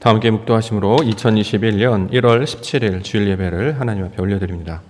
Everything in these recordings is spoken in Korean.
다 함께 묵도하심으로 2021년 1월 17일 주일 예배를 하나님 앞에 올려드립니다.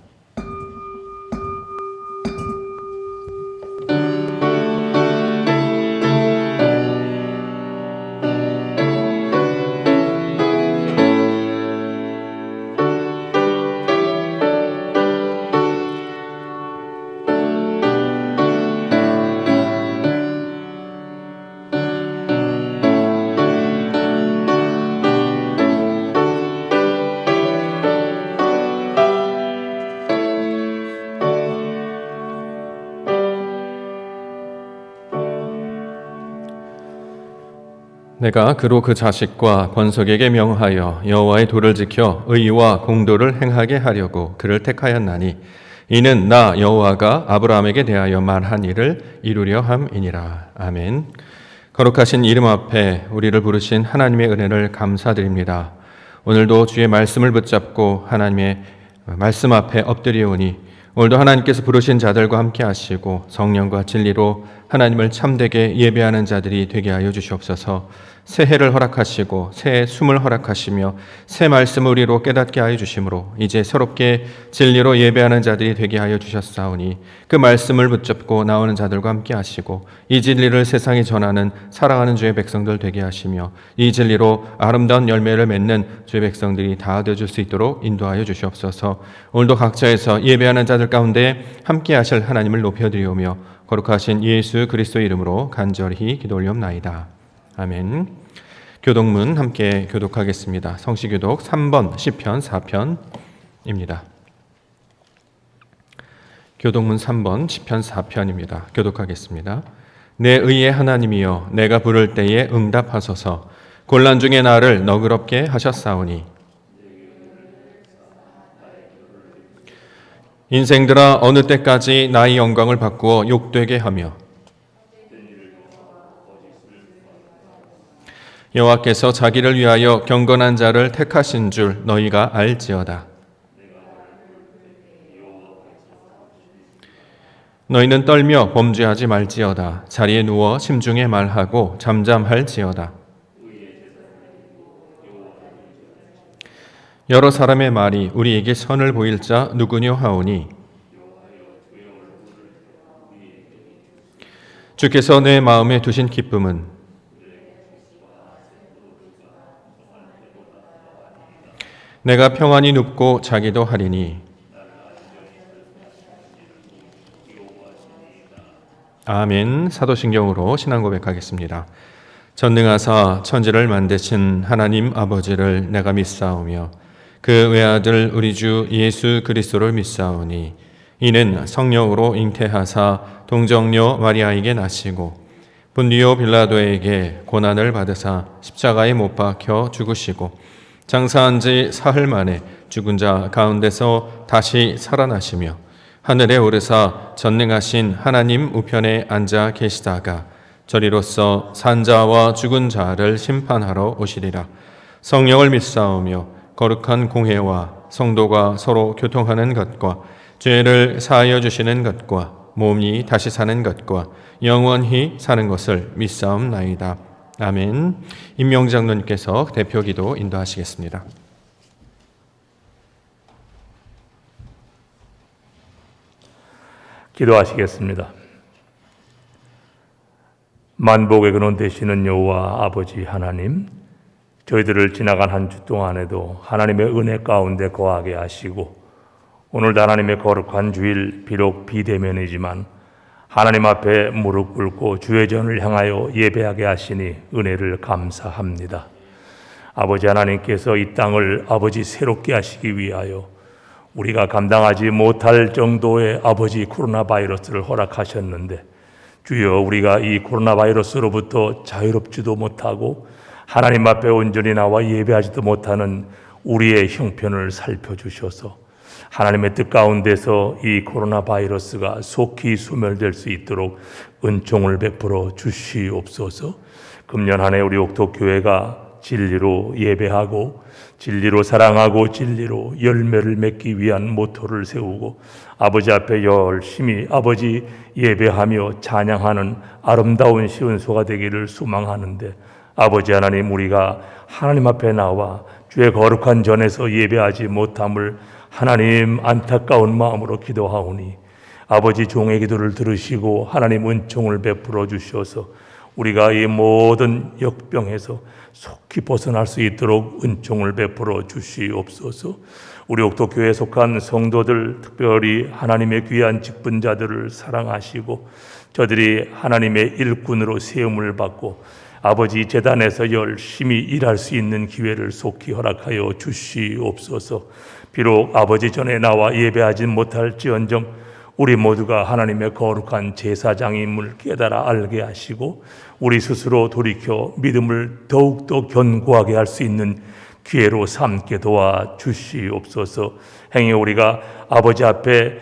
내가 그로 그 자식과 번석에게 명하여 여호와의 도를 지켜 의와 공도를 행하게 하려고 그를 택하였나니 이는 나 여호와가 아브라함에게 대하여 말한 일을 이루려 함이니라. 아멘. 거룩하신 이름 앞에 우리를 부르신 하나님의 은혜를 감사드립니다. 오늘도 주의 말씀을 붙잡고 하나님의 말씀 앞에 엎드리오니 오늘도 하나님께서 부르신 자들과 함께 하시고 성령과 진리로 하나님을 참되게 예배하는 자들이 되게 하여 주시옵소서. 새해를 허락하시고 새해 숨을 허락하시며 새 말씀을 우리로 깨닫게 하여 주심으로 이제 새롭게 진리로 예배하는 자들이 되게 하여 주셨사오니 그 말씀을 붙잡고 나오는 자들과 함께 하시고 이 진리를 세상에 전하는 사랑하는 주의 백성들 되게 하시며 이 진리로 아름다운 열매를 맺는 주의 백성들이 다 되어줄 수 있도록 인도하여 주시옵소서. 오늘도 각자에서 예배하는 자들 가운데 함께 하실 하나님을 높여드리오며 거룩하신 예수 그리스도의 이름으로 간절히 기도 올리옵나이다. 아멘. 교독문 함께 교독하겠습니다. 성시교독 3번 시편 4편입니다. 교독문 3번 시편 4편입니다. 교독하겠습니다. 내 의의 하나님이여 내가 부를 때에 응답하소서. 곤란 중에 나를 너그럽게 하셨사오니 인생들아 어느 때까지 나의 영광을 바꾸어 욕되게 하며 여호와께서 자기를 위하여 경건한 자를 택하신 줄 너희가 알지어다. 너희는 떨며 범죄하지 말지어다. 자리에 누워 심중에 말하고 잠잠할지어다. 여러 사람의 말이 우리에게 선을 보일 자 누구뇨 하오니 주께서 내 마음에 두신 기쁨은 내가 평안히 눕고 자기도 하리니 아멘. 사도신경으로 신앙 고백하겠습니다. 전능하사 천지를 만드신 하나님 아버지를 내가 믿사오며 그 외아들 우리 주 예수 그리스도를 믿사오니 이는 성령으로 잉태하사 동정녀 마리아에게 나시고 본디오 빌라도에게 고난을 받으사 십자가에 못 박혀 죽으시고 장사한 지 사흘 만에 죽은 자 가운데서 다시 살아나시며 하늘에 오르사 전능하신 하나님 우편에 앉아 계시다가 저리로서 산자와 죽은 자를 심판하러 오시리라. 성령을 믿사오며 거룩한 공회와 성도가 서로 교통하는 것과 죄를 사하여 주시는 것과 몸이 다시 사는 것과 영원히 사는 것을 믿사옵나이다. 아멘. 임명장로님께서 대표 기도 인도하시겠습니다. 기도하시겠습니다. 만복의 근원 되시는 여호와 아버지 하나님, 저희들을 지나간 한 주 동안에도 하나님의 은혜 가운데 거하게 하시고 오늘도 하나님의 거룩한 주일 비록 비대면이지만 하나님 앞에 무릎 꿇고 주의 전을 향하여 예배하게 하시니 은혜를 감사합니다. 아버지 하나님께서 이 땅을 아버지 새롭게 하시기 위하여 우리가 감당하지 못할 정도의 아버지 코로나 바이러스를 허락하셨는데 주여 우리가 이 코로나 바이러스로부터 자유롭지도 못하고 하나님 앞에 온전히 나와 예배하지도 못하는 우리의 형편을 살펴주셔서 하나님의 뜻 가운데서 이 코로나 바이러스가 속히 소멸될 수 있도록 은총을 베풀어 주시옵소서. 금년 한 해 우리 옥토교회가 진리로 예배하고 진리로 사랑하고 진리로 열매를 맺기 위한 모토를 세우고 아버지 앞에 열심히 아버지 예배하며 찬양하는 아름다운 시온소가 되기를 소망하는데 아버지 하나님, 우리가 하나님 앞에 나와 주의 거룩한 전에서 예배하지 못함을 하나님 안타까운 마음으로 기도하오니 아버지 종의 기도를 들으시고 하나님 은총을 베풀어 주셔서 우리가 이 모든 역병에서 속히 벗어날 수 있도록 은총을 베풀어 주시옵소서. 우리 옥도교회에 속한 성도들, 특별히 하나님의 귀한 직분자들을 사랑하시고 저들이 하나님의 일꾼으로 세움을 받고 아버지 제단에서 열심히 일할 수 있는 기회를 속히 허락하여 주시옵소서. 비록 아버지 전에 나와 예배하지 못할지언정 우리 모두가 하나님의 거룩한 제사장임을 깨달아 알게 하시고 우리 스스로 돌이켜 믿음을 더욱더 견고하게 할 수 있는 기회로 삼게 도와 주시옵소서. 행여 우리가 아버지 앞에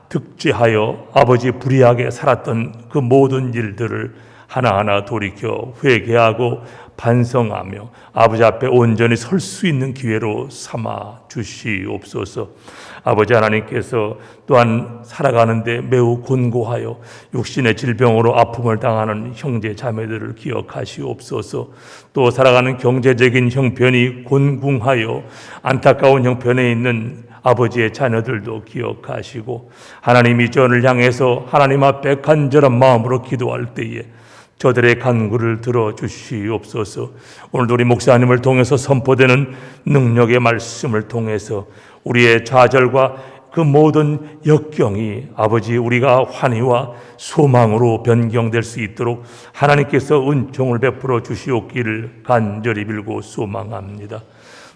득죄하여 아버지 불의하게 살았던 그 모든 일들을 하나하나 돌이켜 회개하고 반성하며 아버지 앞에 온전히 설 수 있는 기회로 삼아 주시옵소서. 아버지 하나님께서 또한 살아가는데 매우 곤고하여 육신의 질병으로 아픔을 당하는 형제 자매들을 기억하시옵소서. 또 살아가는 경제적인 형편이 곤궁하여 안타까운 형편에 있는 아버지의 자녀들도 기억하시고 하나님이 저를 향해서 하나님 앞에 간절한 마음으로 기도할 때에 저들의 간구를 들어주시옵소서. 오늘도 우리 목사님을 통해서 선포되는 능력의 말씀을 통해서 우리의 좌절과 그 모든 역경이 아버지 우리가 환희와 소망으로 변경될 수 있도록 하나님께서 은총을 베풀어 주시옵기를 간절히 빌고 소망합니다.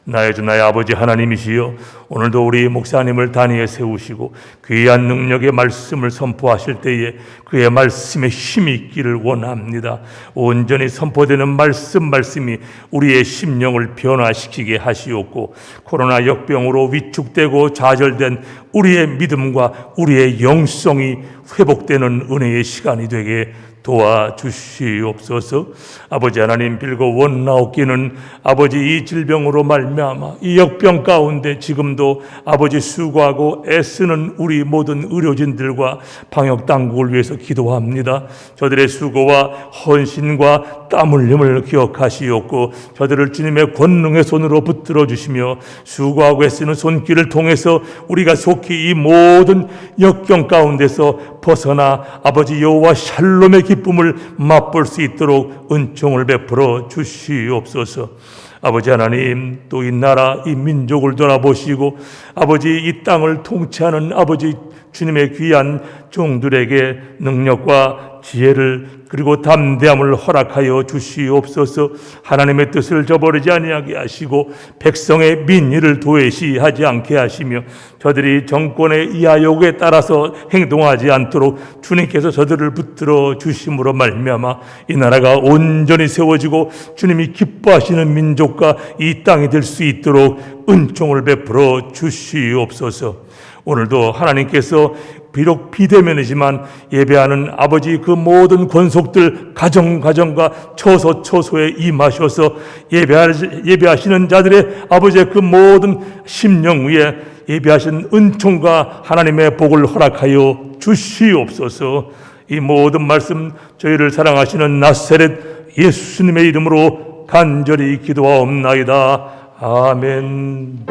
나의 주 나의 아버지 하나님이시여, 오늘도 우리 목사님을 단위에 세우시고 귀한 능력의 말씀을 선포하실 때에 그의 말씀에 힘이 있기를 원합니다. 온전히 선포되는 말씀이 우리의 심령을 변화시키게 하시옵고 코로나 역병으로 위축되고 좌절된 우리의 믿음과 우리의 영성이 회복되는 은혜의 시간이 되게 도와주시옵소서. 아버지 하나님, 빌고 원나옵기는 아버지 이 질병으로 말미암아 이 역병 가운데 지금도 아버지 수고하고 애쓰는 우리 모든 의료진들과 방역 당국을 위해서 기도합니다. 저들의 수고와 헌신과 땀 흘림을 기억하시옵고 저들을 주님의 권능의 손으로 붙들어 주시며 수고하고 애쓰는 손길을 통해서 우리가 속히 이 모든 역경 가운데서 벗어나 아버지 여호와 샬롬의 기쁨을 맛볼 수 있도록 은총을 베풀어 주시옵소서. 아버지 하나님, 또 이 나라 이 민족을 돌아보시고 아버지 이 땅을 통치하는 아버지 주님의 귀한 종들에게 능력과 지혜를 그리고 담대함을 허락하여 주시옵소서. 하나님의 뜻을 저버리지 아니하게 하시고 백성의 민의를 도외시하지 않게 하시며 저들이 정권의 이하요구에 따라서 행동하지 않도록 주님께서 저들을 붙들어 주심으로 말미암아 이 나라가 온전히 세워지고 주님이 기뻐하시는 민족과 이 땅이 될 수 있도록 은총을 베풀어 주시옵소서. 오늘도 하나님께서 비록 비대면이지만 예배하는 아버지 그 모든 권속들 가정과 처소에 임하셔서 예배하시는 자들의 아버지의 그 모든 심령 위에 예배하신 은총과 하나님의 복을 허락하여 주시옵소서. 이 모든 말씀 저희를 사랑하시는 나사렛 예수님의 이름으로 간절히 기도하옵나이다. 아멘.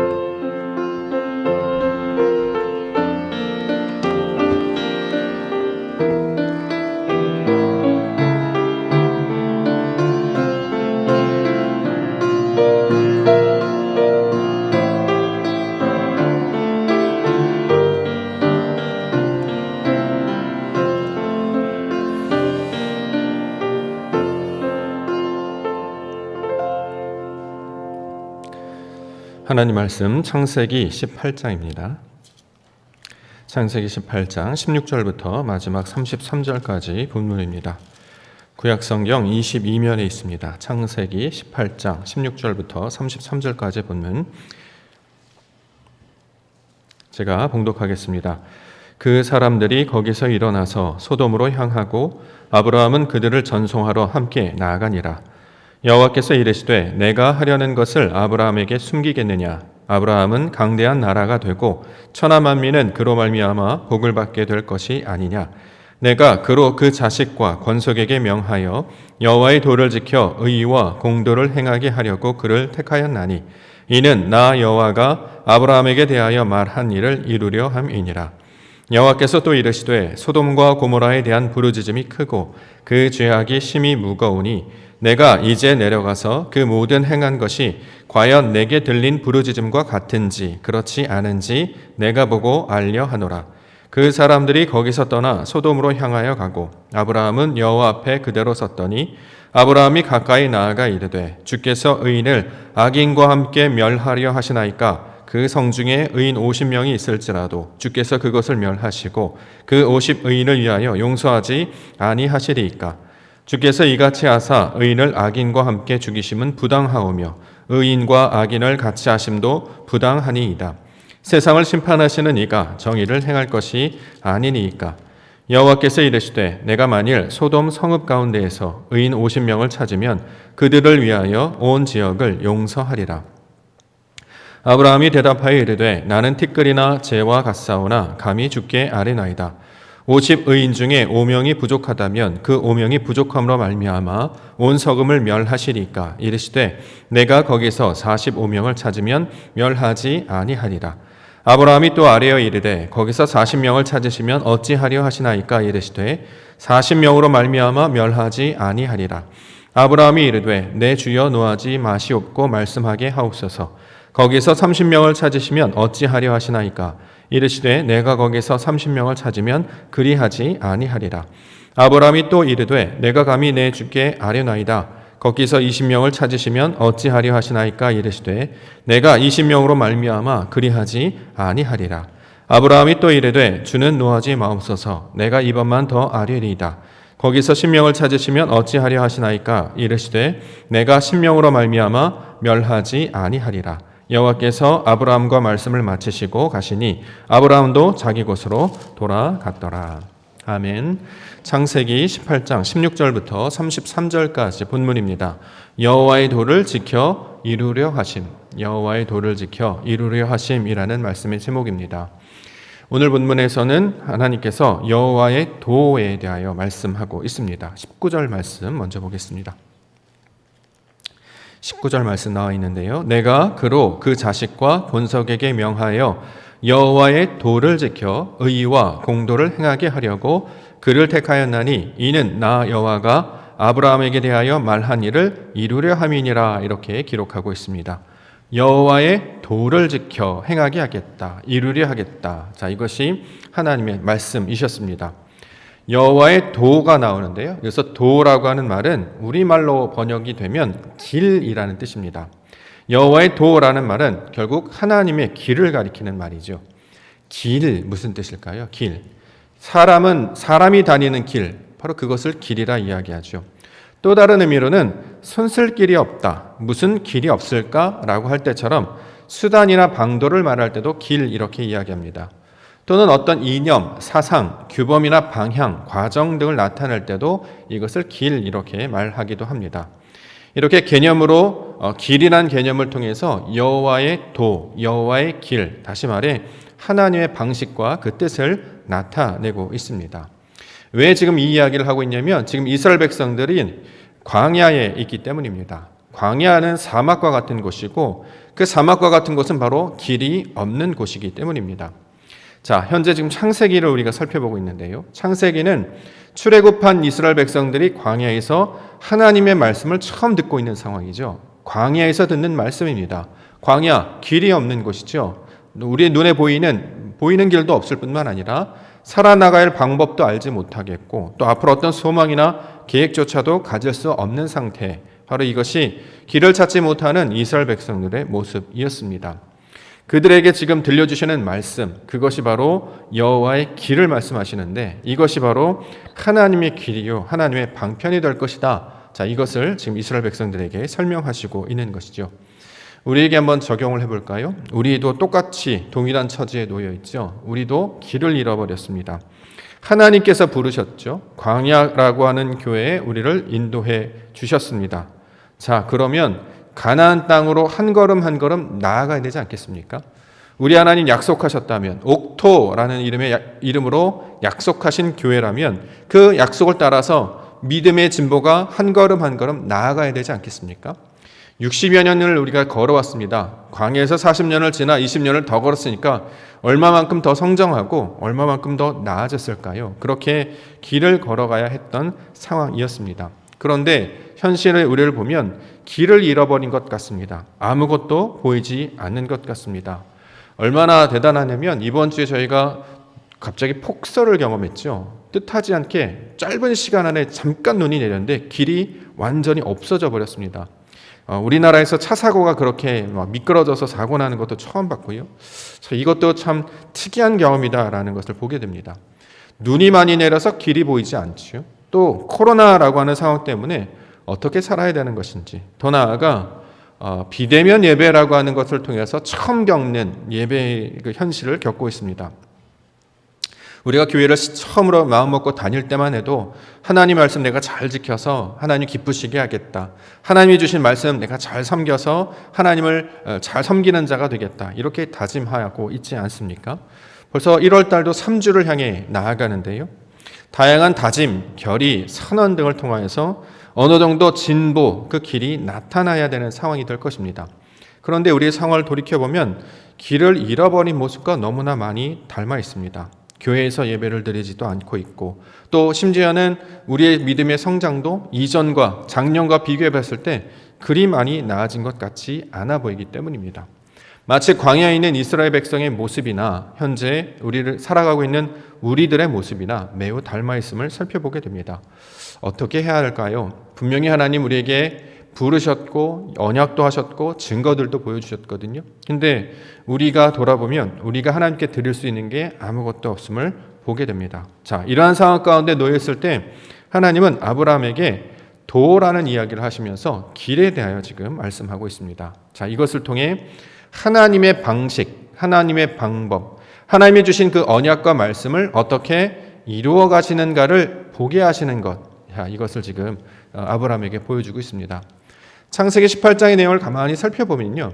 하나님 말씀 창세기 18장입니다. 창세기 18장 16절부터 마지막 33절까지 본문입니다. 구약성경 22면에 있습니다. 창세기 18장 16절부터 33절까지 본문 제가 봉독하겠습니다. 그 사람들이 거기서 일어나서 소돔으로 향하고 아브라함은 그들을 전송하러 함께 나아가니라. 여호와께서 이르시되 내가 하려는 것을 아브라함에게 숨기겠느냐? 아브라함은 강대한 나라가 되고 천하 만민은 그로 말미암아 복을 받게 될 것이 아니냐? 내가 그로 그 자식과 권속에게 명하여 여호와의 도를 지켜 의와 공도를 행하게 하려고 그를 택하였나니 이는 나 여호와가 아브라함에게 대하여 말한 일을 이루려 함이니라. 여호와께서 또 이르시되 소돔과 고모라에 대한 부르짖음이 크고 그 죄악이 심히 무거우니 내가 이제 내려가서 그 모든 행한 것이 과연 내게 들린 부르짖음과 같은지 그렇지 않은지 내가 보고 알려 하노라. 그 사람들이 거기서 떠나 소돔으로 향하여 가고 아브라함은 여호와 앞에 그대로 섰더니 아브라함이 가까이 나아가 이르되 주께서 의인을 악인과 함께 멸하려 하시나이까 그 성 중에 의인 50명이 있을지라도 주께서 그것을 멸하시고 그 50의인을 위하여 용서하지 아니하시리이까. 주께서 이같이 하사 의인을 악인과 함께 죽이심은 부당하오며 의인과 악인을 같이 하심도 부당하니이다. 세상을 심판하시는 이가 정의를 행할 것이 아니니이까. 여호와께서 이르시되 내가 만일 소돔 성읍 가운데에서 의인 50명을 찾으면 그들을 위하여 온 지역을 용서하리라. 아브라함이 대답하여 이르되 나는 티끌이나 재와 같사오나 감히 주께 아뢰나이다. 50의인 중에 5명이 부족하다면 그 5명이 부족함으로 말미암아 온 서금을 멸하시리까. 이르시되 내가 거기서 45명을 찾으면 멸하지 아니하리라. 아브라함이 또 아뢰어 이르되 거기서 40명을 찾으시면 어찌하려 하시나이까. 이르시되 40명으로 말미암아 멸하지 아니하리라. 아브라함이 이르되 내 주여 노하지 마시옵고 말씀하게 하옵소서. 거기서 30명을 찾으시면 어찌하려 하시나이까. 이르시되 내가 거기서 30명을 찾으면 그리하지 아니하리라. 아브라함이 또 이르되 내가 감히 내 주께 아뢰나이다. 거기서 20명을 찾으시면 어찌하려 하시나이까. 이르시되 내가 20명으로 말미암아 그리하지 아니하리라. 아브라함이 또 이르되 주는 노하지 마옵소서. 내가 이번만 더 아뢰리이다. 거기서 10명을 찾으시면 어찌하려 하시나이까. 이르시되 내가 10명으로 말미암아 멸하지 아니하리라. 여호와께서 아브라함과 말씀을 마치시고 가시니 아브라함도 자기 곳으로 돌아갔더라. 아멘. 창세기 18장 16절부터 33절까지 본문입니다. 여호와의 도를 지켜 이루려 하심, 여호와의 도를 지켜 이루려 하심이라는 말씀의 제목입니다. 오늘 본문에서는 하나님께서 여호와의 도에 대하여 말씀하고 있습니다. 19절 말씀 먼저 보겠습니다. 19절 말씀 나와 있는데요. 내가 그로 그 자식과 본석에게 명하여 여호와의 도를 지켜 의와 공도를 행하게 하려고 그를 택하였나니 이는 나 여호와가 아브라함에게 대하여 말한 일을 이루려 함이니라. 이렇게 기록하고 있습니다. 여호와의 도를 지켜 행하게 하겠다, 이루려 하겠다. 자, 이것이 하나님의 말씀이셨습니다. 여호와의 도가 나오는데요. 그래서 도라고 하는 말은 우리말로 번역이 되면 길이라는 뜻입니다. 여호와의 도라는 말은 결국 하나님의 길을 가리키는 말이죠. 길, 무슨 뜻일까요? 길. 사람이 다니는 길, 바로 그것을 길이라 이야기하죠. 또 다른 의미로는 손쓸 길이 없다. 무슨 길이 없을까라고 할 때처럼 수단이나 방도를 말할 때도 길 이렇게 이야기합니다. 또는 어떤 이념, 사상, 규범이나 방향, 과정 등을 나타낼 때도 이것을 길 이렇게 말하기도 합니다. 이렇게 개념으로 길이란 개념을 통해서 여호와의 도, 여호와의 길, 다시 말해 하나님의 방식과 그 뜻을 나타내고 있습니다. 왜 지금 이 이야기를 하고 있냐면 지금 이스라엘 백성들이 광야에 있기 때문입니다. 광야는 사막과 같은 곳이고 그 사막과 같은 곳은 바로 길이 없는 곳이기 때문입니다. 자, 현재 지금 창세기를 우리가 살펴보고 있는데요. 창세기는 출애굽한 이스라엘 백성들이 광야에서 하나님의 말씀을 처음 듣고 있는 상황이죠. 광야에서 듣는 말씀입니다. 광야, 길이 없는 곳이죠. 우리의 눈에 보이는 길도 없을 뿐만 아니라 살아나갈 방법도 알지 못하겠고 또 앞으로 어떤 소망이나 계획조차도 가질 수 없는 상태, 바로 이것이 길을 찾지 못하는 이스라엘 백성들의 모습이었습니다. 그들에게 지금 들려주시는 말씀, 그것이 바로 여호와의 길을 말씀하시는데 이것이 바로 하나님의 길이요 하나님의 방편이 될 것이다. 자, 이것을 지금 이스라엘 백성들에게 설명하시고 있는 것이죠. 우리에게 한번 적용을 해볼까요? 우리도 똑같이 동일한 처지에 놓여 있죠. 우리도 길을 잃어버렸습니다. 하나님께서 부르셨죠. 광야라고 하는 교회에 우리를 인도해 주셨습니다. 자, 그러면 가나안 땅으로 한 걸음 한 걸음 나아가야 되지 않겠습니까? 우리 하나님 약속하셨다면, 옥토라는 이름으로 약속하신 교회라면 그 약속을 따라서 믿음의 진보가 한 걸음 한 걸음 나아가야 되지 않겠습니까? 60여 년을 우리가 걸어왔습니다. 광야에서 40년을 지나 20년을 더 걸었으니까 얼마만큼 더 성장하고 얼마만큼 더 나아졌을까요? 그렇게 길을 걸어가야 했던 상황이었습니다. 그런데 현실의 우리를 보면 길을 잃어버린 것 같습니다. 아무것도 보이지 않는 것 같습니다. 얼마나 대단하냐면 이번 주에 저희가 갑자기 폭설을 경험했죠. 뜻하지 않게 짧은 시간 안에 잠깐 눈이 내렸는데 길이 완전히 없어져 버렸습니다. 우리나라에서 차 사고가 그렇게 미끄러져서 사고 나는 것도 처음 봤고요. 이것도 참 특이한 경험이다라는 것을 보게 됩니다. 눈이 많이 내려서 길이 보이지 않죠. 또 코로나라고 하는 상황 때문에 어떻게 살아야 되는 것인지, 더 나아가 비대면 예배라고 하는 것을 통해서 처음 겪는 예배의 그 현실을 겪고 있습니다. 우리가 교회를 처음으로 마음먹고 다닐 때만 해도 하나님 말씀 내가 잘 지켜서 하나님 기쁘시게 하겠다. 하나님이 주신 말씀 내가 잘 섬겨서 하나님을 잘 섬기는 자가 되겠다. 이렇게 다짐하고 있지 않습니까? 벌써 1월 달도 3주를 향해 나아가는데요. 다양한 다짐, 결의, 선언 등을 통하여서 어느 정도 진보, 그 길이 나타나야 되는 상황이 될 것입니다. 그런데 우리의 상황을 돌이켜보면 길을 잃어버린 모습과 너무나 많이 닮아 있습니다. 교회에서 예배를 드리지도 않고 있고, 또 심지어는 우리의 믿음의 성장도 이전과 작년과 비교해 봤을 때 그리 많이 나아진 것 같지 않아 보이기 때문입니다. 마치 광야에 있는 이스라엘 백성의 모습이나 현재 우리를 살아가고 있는 우리들의 모습이나 매우 닮아 있음을 살펴보게 됩니다. 어떻게 해야 할까요? 분명히 하나님 우리에게 부르셨고 언약도 하셨고 증거들도 보여주셨거든요. 근데 우리가 돌아보면 우리가 하나님께 드릴 수 있는 게 아무것도 없음을 보게 됩니다. 자, 이러한 상황 가운데 놓였을 때 하나님은 아브라함에게 도라는 이야기를 하시면서 길에 대하여 지금 말씀하고 있습니다. 자, 이것을 통해 하나님의 방식, 하나님의 방법, 하나님이 주신 그 언약과 말씀을 어떻게 이루어 가시는가를 보게 하시는 것, 이것을 지금 아브라함에게 보여주고 있습니다. 창세기 18장의 내용을 가만히 살펴보면요,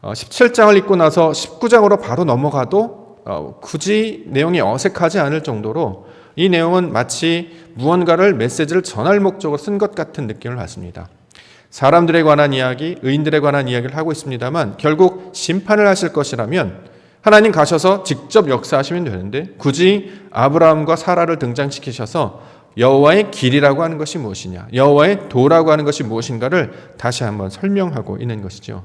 17장을 읽고 나서 19장으로 바로 넘어가도 굳이 내용이 어색하지 않을 정도로 이 내용은 마치 무언가를 메시지를 전할 목적으로 쓴 것 같은 느낌을 받습니다. 사람들에 관한 이야기, 의인들에 관한 이야기를 하고 있습니다만 결국 심판을 하실 것이라면 하나님 가셔서 직접 역사하시면 되는데 굳이 아브라함과 사라를 등장시키셔서 여호와의 길이라고 하는 것이 무엇이냐, 여호와의 도라고 하는 것이 무엇인가를 다시 한번 설명하고 있는 것이죠.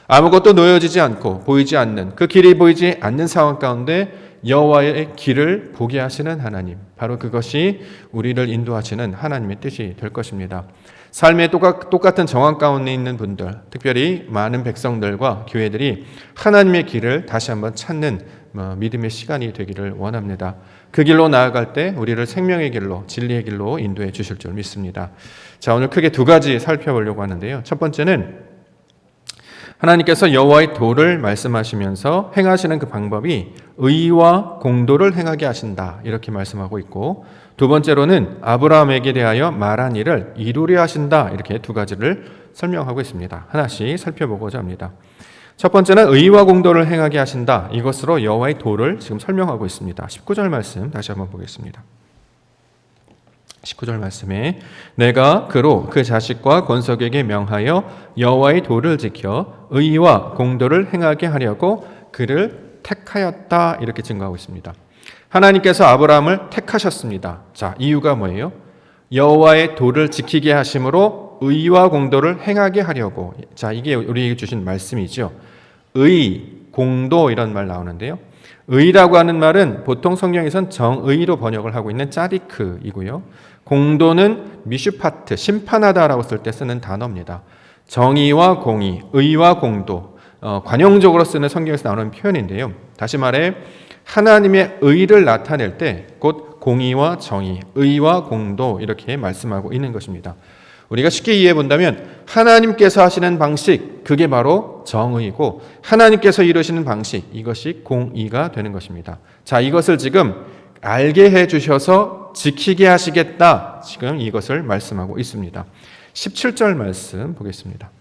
아무것도 놓여지지 않고 보이지 않는, 그 길이 보이지 않는 상황 가운데 여호와의 길을 보게 하시는 하나님, 바로 그것이 우리를 인도하시는 하나님의 뜻이 될 것입니다. 삶의 똑같은 정황 가운데 있는 분들, 특별히 많은 백성들과 교회들이 하나님의 길을 다시 한번 찾는 믿음의 시간이 되기를 원합니다. 그 길로 나아갈 때 우리를 생명의 길로, 진리의 길로 인도해 주실 줄 믿습니다. 자, 오늘 크게 두 가지 살펴보려고 하는데요. 첫 번째는 하나님께서 여호와의 도를 말씀하시면서 행하시는 그 방법이 의와 공도를 행하게 하신다, 이렇게 말씀하고 있고, 두 번째로는 아브라함에게 대하여 말한 일을 이루려 하신다, 이렇게 두 가지를 설명하고 있습니다. 하나씩 살펴보고자 합니다. 첫 번째는 의와 공도를 행하게 하신다, 이것으로 여호와의 도를 지금 설명하고 있습니다. 19절 말씀 다시 한번 보겠습니다. 19절 말씀에 내가 그로 그 자식과 권속에게 명하여 여호와의 도를 지켜 의와 공도를 행하게 하려고 그를 택하였다, 이렇게 증거하고 있습니다. 하나님께서 아브라함을 택하셨습니다. 자, 이유가 뭐예요? 여호와의 도를 지키게 하심으로 의와 공도를 행하게 하려고. 자, 이게 우리에게 주신 말씀이죠. 의, 공도, 이런 말 나오는데요. 의라고 하는 말은 보통 성경에선 정의로 번역을 하고 있는 짜디크이고요. 공도는 미슈파트, 심판하다라고 쓸 때 쓰는 단어입니다. 정의와 공의, 의와 공도, 관용적으로 쓰는 성경에서 나오는 표현인데요. 다시 말해 하나님의 의를 나타낼 때 곧 공의와 정의, 의와 공도, 이렇게 말씀하고 있는 것입니다. 우리가 쉽게 이해해 본다면 하나님께서 하시는 방식, 그게 바로 정의고 하나님께서 이루시는 방식, 이것이 공의가 되는 것입니다. 자, 이것을 지금 알게 해 주셔서 지키게 하시겠다, 지금 이것을 말씀하고 있습니다. 17절 말씀 보겠습니다.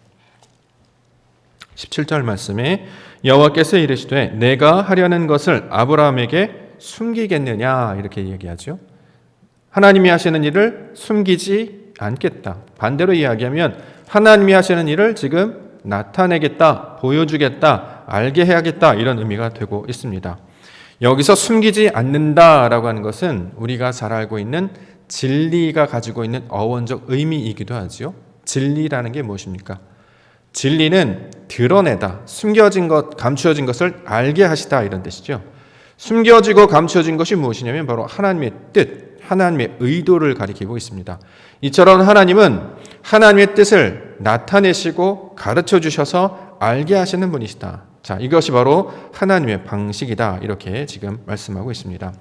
17절 말씀에 여호와께서 이르시되 내가 하려는 것을 아브라함에게 숨기겠느냐 이렇게 얘기하죠. 하나님이 하시는 일을 숨기지 않겠다. 반대로 이야기하면 하나님이 하시는 일을 지금 나타내겠다, 보여주겠다, 알게 해야겠다 이런 의미가 되고 있습니다. 여기서 숨기지 않는다라고 하는 것은 우리가 잘 알고 있는 진리가 가지고 있는 어원적 의미이기도 하지요. 진리라는 게 무엇입니까? 진리는 드러내다, 숨겨진 것, 감추어진 것을 알게 하시다 이런 뜻이죠. 숨겨지고 감추어진 것이 무엇이냐면 바로 하나님의 뜻, 하나님의 의도를 가리키고 있습니다. 이처럼 하나님은 하나님의 뜻을 나타내시고 가르쳐 주셔서 알게 하시는 분이시다. 자, 이것이 바로 하나님의 방식이다. 이렇게 지금 말씀하고 있습니다.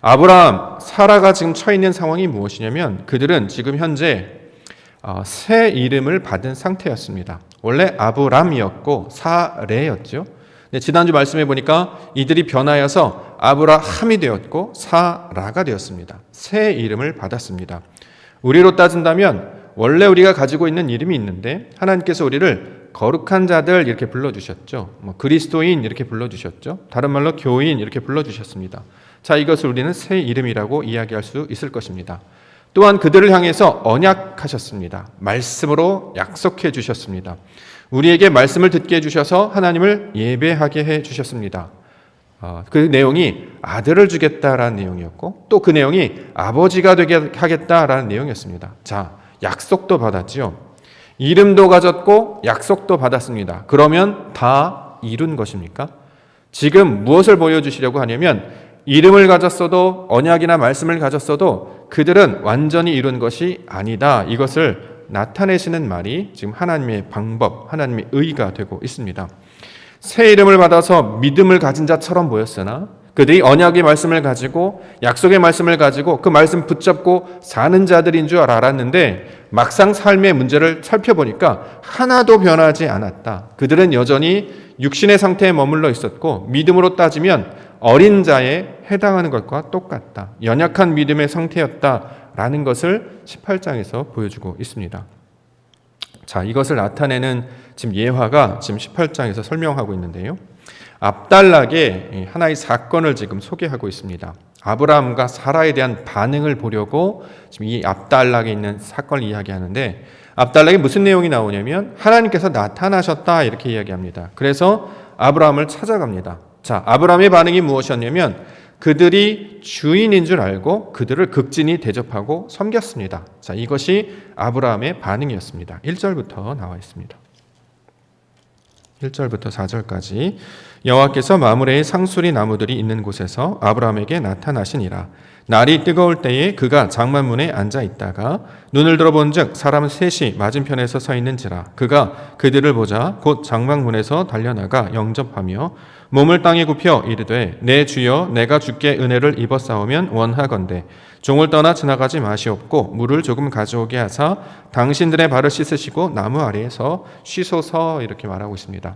아브라함, 사라가 지금 처해 있는 상황이 무엇이냐면 그들은 지금 현재 새 이름을 받은 상태였습니다. 원래 아브람이었고 사레였죠. 근데 지난주 말씀해 보니까 이들이 변하여서 아브라함이 되었고 사라가 되었습니다. 새 이름을 받았습니다. 우리로 따진다면 원래 우리가 가지고 있는 이름이 있는데 하나님께서 우리를 거룩한 자들 이렇게 불러주셨죠. 그리스도인 이렇게 불러주셨죠. 다른 말로 교인 이렇게 불러주셨습니다. 자, 이것을 우리는 새 이름이라고 이야기할 수 있을 것입니다. 또한 그들을 향해서 언약하셨습니다. 말씀으로 약속해 주셨습니다. 우리에게 말씀을 듣게 해주셔서 하나님을 예배하게 해주셨습니다. 그 내용이 아들을 주겠다라는 내용이었고 또 그 내용이 아버지가 되게 하겠다라는 내용이었습니다. 자, 약속도 받았지요. 이름도 가졌고 약속도 받았습니다. 그러면 다 이룬 것입니까? 지금 무엇을 보여주시려고 하냐면 이름을 가졌어도 언약이나 말씀을 가졌어도 그들은 완전히 이룬 것이 아니다. 이것을 나타내시는 말이 지금 하나님의 방법, 하나님의 의가 되고 있습니다. 새 이름을 받아서 믿음을 가진 자처럼 보였으나 그들이 언약의 말씀을 가지고 약속의 말씀을 가지고 그 말씀 붙잡고 사는 자들인 줄 알았는데 막상 삶의 문제를 살펴보니까 하나도 변하지 않았다. 그들은 여전히 육신의 상태에 머물러 있었고 믿음으로 따지면 어린 자에 해당하는 것과 똑같다. 연약한 믿음의 상태였다라는 것을 18장에서 보여주고 있습니다. 자, 이것을 나타내는 지금 예화가 지금 18장에서 설명하고 있는데요. 앞달락의 하나의 사건을 지금 소개하고 있습니다. 아브라함과 사라에 대한 반응을 보려고 지금 이 앞달락에 있는 사건을 이야기하는데 앞달락에 무슨 내용이 나오냐면 하나님께서 나타나셨다 이렇게 이야기합니다. 그래서 아브라함을 찾아갑니다. 자, 아브라함의 반응이 무엇이었냐면 그들이 주인인 줄 알고 그들을 극진히 대접하고 섬겼습니다. 자, 이것이 아브라함의 반응이었습니다. 1절부터 나와 있습니다. 1절부터 4절까지 여호와께서 마므레의 상수리 나무들이 있는 곳에서 아브라함에게 나타나시니라. 날이 뜨거울 때에 그가 장만문에 앉아 있다가 눈을 들어본즉 사람 셋이 맞은편에서 서 있는지라. 그가 그들을 보자 곧 장막문에서 달려나가 영접하며 몸을 땅에 굽혀 이르되 내 주여 내가 주께 은혜를 입었사오면 원하건대 종을 떠나 지나가지 마시옵고 물을 조금 가져오게 하사 당신들의 발을 씻으시고 나무 아래에서 쉬소서 이렇게 말하고 있습니다.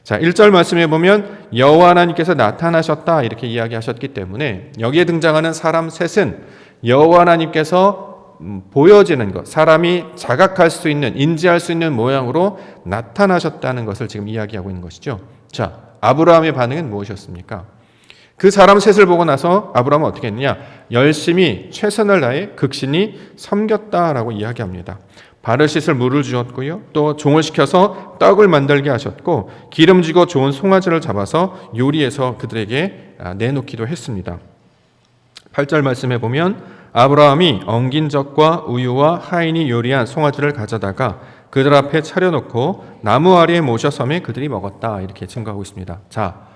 자, 1절 말씀에 보면 여호와 하나님께서 나타나셨다 이렇게 이야기하셨기 때문에 여기에 등장하는 사람 셋은 여호와 하나님께서 보여지는 것, 사람이 자각할 수 있는, 인지할 수 있는 모양으로 나타나셨다는 것을 지금 이야기하고 있는 것이죠. 자, 아브라함의 반응은 무엇이었습니까? 그 사람 셋을 보고 나서 아브라함은 어떻게 했느냐? 열심히 최선을 다해 극신히 섬겼다라고 이야기합니다. 발을 씻을 물을 주었고요. 또 종을 시켜서 떡을 만들게 하셨고 기름지고 좋은 송아지를 잡아서 요리해서 그들에게 내놓기도 했습니다. 8절 말씀에 보면 아브라함이 엉긴 젖과 우유와 하인이 요리한 송아지를 가져다가 그들 앞에 차려놓고 나무 아래에 모셔섬에 그들이 먹었다 이렇게 증거하고 있습니다. 자,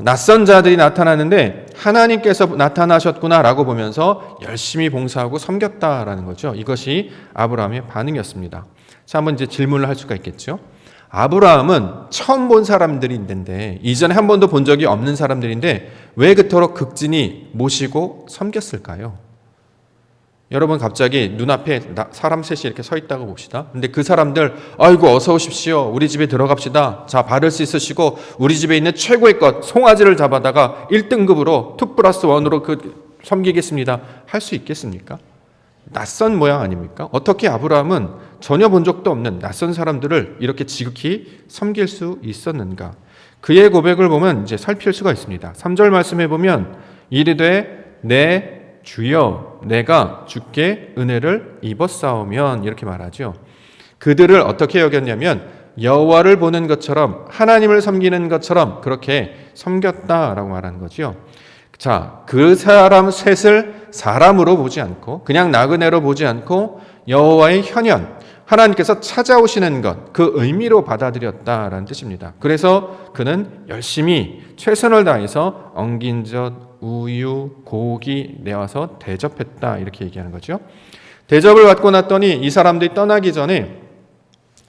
낯선 자들이 나타나는데 하나님께서 나타나셨구나라고 보면서 열심히 봉사하고 섬겼다라는 거죠. 이것이 아브라함의 반응이었습니다. 자, 한번 이제 질문을 할 수가 있겠죠. 아브라함은 처음 본 사람들이 있는데 이전에 한 번도 본 적이 없는 사람들인데 왜 그토록 극진히 모시고 섬겼을까요? 여러분 갑자기 눈앞에 사람 셋이 이렇게 서 있다고 봅시다. 근데 그 사람들 아이고 어서 오십시오. 우리 집에 들어갑시다. 자, 발을 씻으시고 우리 집에 있는 최고의 것 송아지를 잡아다가 1등급으로 2+1으로 섬기겠습니다. 할 수 있겠습니까? 낯선 모양 아닙니까? 어떻게 아브라함은 전혀 본 적도 없는 낯선 사람들을 이렇게 지극히 섬길 수 있었는가? 그의 고백을 보면 이제 살필 수가 있습니다. 3절 말씀해 보면 이르되 내 주여 내가 주께 은혜를 입었사오면 이렇게 말하죠. 그들을 어떻게 여겼냐면 여호와를 보는 것처럼 하나님을 섬기는 것처럼 그렇게 섬겼다라고 말하는 거죠. 자, 그 사람 셋을 사람으로 보지 않고 그냥 나그네로 보지 않고 여호와의 현현, 하나님께서 찾아오시는 것, 그 의미로 받아들였다라는 뜻입니다. 그래서 그는 열심히 최선을 다해서 엉긴 젖, 우유, 고기 내와서 대접했다 이렇게 얘기하는 거죠. 대접을 받고 났더니 이 사람들이 떠나기 전에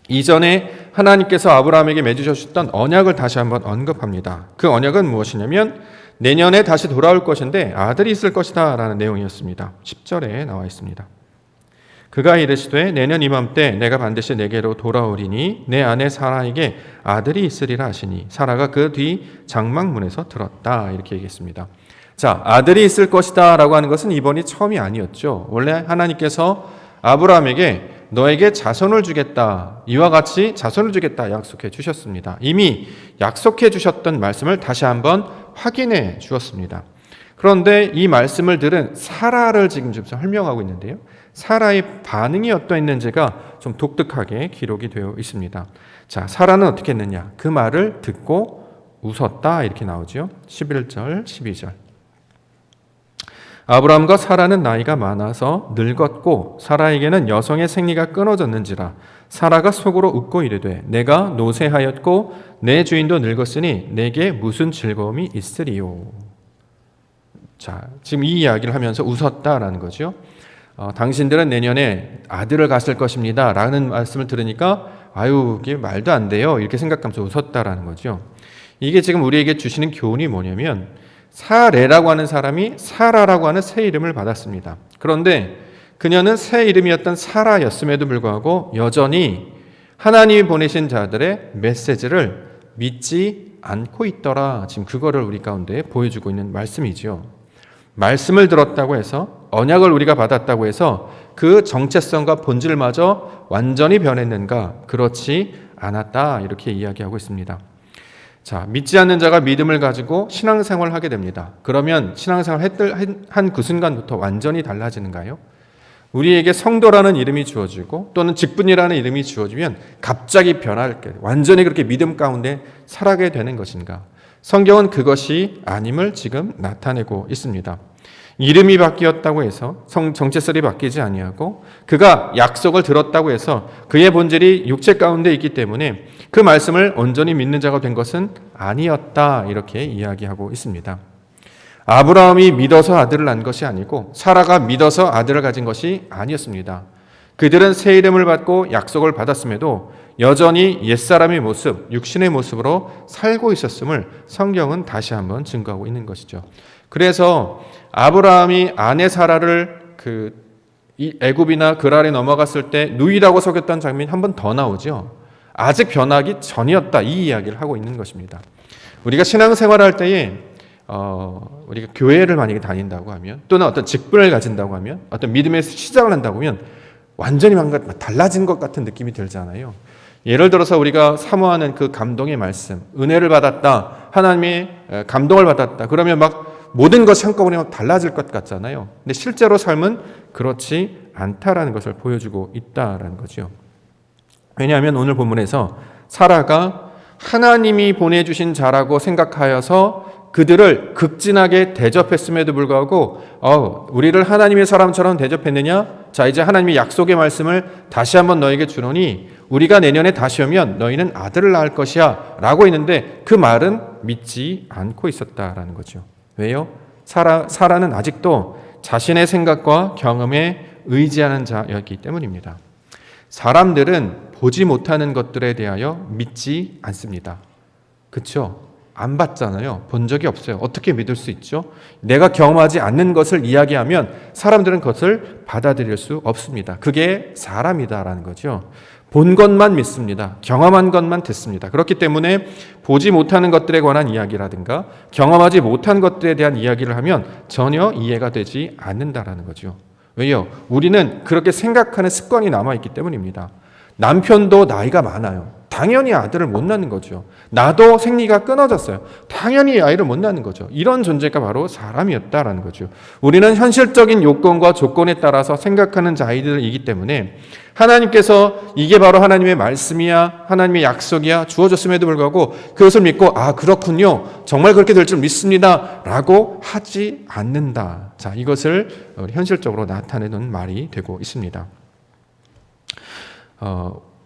이전에 하나님께서 아브라함에게 맺으셨던 언약을 다시 한번 언급합니다. 그 언약은 무엇이냐면 내년에 다시 돌아올 것인데 아들이 있을 것이다 라는 내용이었습니다. 10절에 나와 있습니다. 그가 이르시되 내년 이맘때 내가 반드시 내게로 돌아오리니 내 아내 사라에게 아들이 있으리라 하시니 사라가 그 뒤 장막문에서 들었다 이렇게 얘기했습니다. 자, 아들이 있을 것이다 라고 하는 것은 이번이 처음이 아니었죠. 원래 하나님께서 아브라함에게 너에게 자손을 주겠다, 이와 같이 자손을 주겠다 약속해 주셨습니다. 이미 약속해 주셨던 말씀을 다시 한번 확인해 주었습니다. 그런데 이 말씀을 들은 사라를 지금 설명하고 있는데요. 사라의 반응이 어떠했는지가 좀 독특하게 기록이 되어 있습니다. 자, 사라는 어떻게 했느냐? 그 말을 듣고 웃었다 이렇게 나오죠. 11절, 12절. 아브라함과 사라는 나이가 많아서 늙었고 사라에게는 여성의 생리가 끊어졌는지라 사라가 속으로 웃고 이르되 내가 노쇠하였고 내 주인도 늙었으니 내게 무슨 즐거움이 있으리요. 자, 지금 이 이야기를 하면서 웃었다라는 거죠. 당신들은 내년에 아들을 갖을 것입니다 라는 말씀을 들으니까 아유 이게 말도 안 돼요 이렇게 생각하면서 웃었다라는 거죠. 이게 지금 우리에게 주시는 교훈이 뭐냐면 사레라고 하는 사람이 사라라고 하는 새 이름을 받았습니다. 그런데 그녀는 새 이름이었던 사라였음에도 불구하고 여전히 하나님이 보내신 자들의 메시지를 믿지 않고 있더라. 지금 그거를 우리 가운데 보여주고 있는 말씀이죠. 말씀을 들었다고 해서 언약을 우리가 받았다고 해서 그 정체성과 본질마저 완전히 변했는가? 그렇지 않았다. 이렇게 이야기하고 있습니다. 자, 믿지 않는 자가 믿음을 가지고 신앙생활을 하게 됩니다. 그러면 신앙생활 한 그 순간부터 완전히 달라지는가요? 우리에게 성도라는 이름이 주어지고 또는 직분이라는 이름이 주어지면 갑자기 변할 게 완전히 그렇게 믿음 가운데 살아가게 되는 것인가? 성경은 그것이 아님을 지금 나타내고 있습니다. 이름이 바뀌었다고 해서 정체성이 바뀌지 아니하고 그가 약속을 들었다고 해서 그의 본질이 육체 가운데 있기 때문에 그 말씀을 온전히 믿는 자가 된 것은 아니었다 이렇게 이야기하고 있습니다. 아브라함이 믿어서 아들을 낳은 것이 아니고 사라가 믿어서 아들을 가진 것이 아니었습니다. 그들은 새 이름을 받고 약속을 받았음에도 여전히 옛사람의 모습, 육신의 모습으로 살고 있었음을 성경은 다시 한번 증거하고 있는 것이죠. 그래서 아브라함이 아내 사라를 이 애굽이나 그랄에 넘어갔을 때 누이라고 속였던 장면이 한 번 더 나오죠. 아직 변하기 전이었다 이 이야기를 하고 있는 것입니다. 우리가 신앙생활할 때에 우리가 교회를 만약에 다닌다고 하면 또는 어떤 직분을 가진다고 하면 어떤 믿음의 시작을 한다고 하면 완전히 뭔가 달라진 것 같은 느낌이 들잖아요. 예를 들어서 우리가 사모하는 그 감동의 말씀, 은혜를 받았다, 하나님의 감동을 받았다. 그러면 막 모든 것이 한꺼번에 막 달라질 것 같잖아요. 근데 실제로 삶은 그렇지 않다라는 것을 보여주고 있다라는 거죠. 왜냐하면 오늘 본문에서 사라가 하나님이 보내주신 자라고 생각하여서 그들을 극진하게 대접했음에도 불구하고 우리를 하나님의 사람처럼 대접했느냐? 자, 이제 하나님의 약속의 말씀을 다시 한번 너에게 주노니 우리가 내년에 다시 오면 너희는 아들을 낳을 것이야 라고 했는데 그 말은 믿지 않고 있었다라는 거죠. 왜요? 사라는 아직도 자신의 생각과 경험에 의지하는 자였기 때문입니다. 사람들은 보지 못하는 것들에 대하여 믿지 않습니다. 그렇죠? 안 봤잖아요. 본 적이 없어요. 어떻게 믿을 수 있죠? 내가 경험하지 않는 것을 이야기하면 사람들은 그것을 받아들일 수 없습니다. 그게 사람이다라는 거죠. 본 것만 믿습니다. 경험한 것만 듣습니다. 그렇기 때문에 보지 못하는 것들에 관한 이야기라든가 경험하지 못한 것들에 대한 이야기를 하면 전혀 이해가 되지 않는다라는 거죠. 왜요? 우리는 그렇게 생각하는 습관이 남아있기 때문입니다. 남편도 나이가 많아요. 당연히 아들을 못 낳는 거죠. 나도 생리가 끊어졌어요. 당연히 아이를 못 낳는 거죠. 이런 존재가 바로 사람이었다라는 거죠. 우리는 현실적인 요건과 조건에 따라서 생각하는 자이들이기 때문에 하나님께서 이게 바로 하나님의 말씀이야, 하나님의 약속이야 주어졌음에도 불구하고 그것을 믿고 그렇군요. 정말 그렇게 될 줄 믿습니다. 라고 하지 않는다. 자, 이것을 현실적으로 나타내는 말이 되고 있습니다.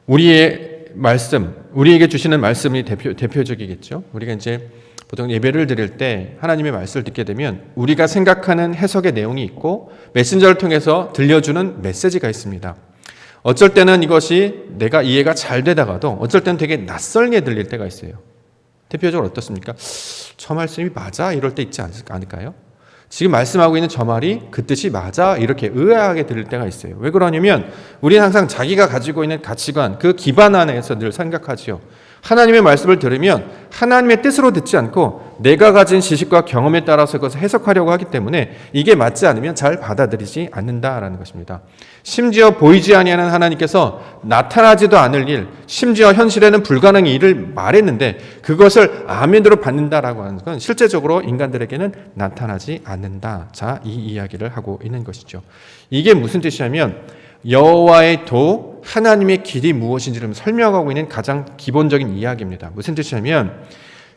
우리의 말씀, 우리에게 주시는 말씀이 대표적이겠죠. 우리가 이제 보통 예배를 드릴 때 하나님의 말씀을 듣게 되면 우리가 생각하는 해석의 내용이 있고 메신저를 통해서 들려주는 메시지가 있습니다. 어쩔 때는 이것이 내가 이해가 잘 되다가도 어쩔 때는 되게 낯설게 들릴 때가 있어요. 대표적으로 어떻습니까? 저 말씀이 맞아? 이럴 때 있지 않을까요? 지금 말씀하고 있는 저 말이 그 뜻이 맞아? 이렇게 의아하게 들릴 때가 있어요. 왜 그러냐면 우리는 항상 자기가 가지고 있는 가치관, 그 기반 안에서 늘 생각하지요. 하나님의 말씀을 들으면 하나님의 뜻으로 듣지 않고 내가 가진 지식과 경험에 따라서 그것을 해석하려고 하기 때문에 이게 맞지 않으면 잘 받아들이지 않는다라는 것입니다. 심지어 보이지 아니하는 하나님께서 나타나지도 않을 일, 심지어 현실에는 불가능한 일을 말했는데 그것을 아멘으로 받는다라고 하는 건 실제적으로 인간들에게는 나타나지 않는다. 자, 이 이야기를 하고 있는 것이죠. 이게 무슨 뜻이냐면 여호와의 도, 하나님의 길이 무엇인지를 설명하고 있는 가장 기본적인 이야기입니다. 무슨 뜻이냐면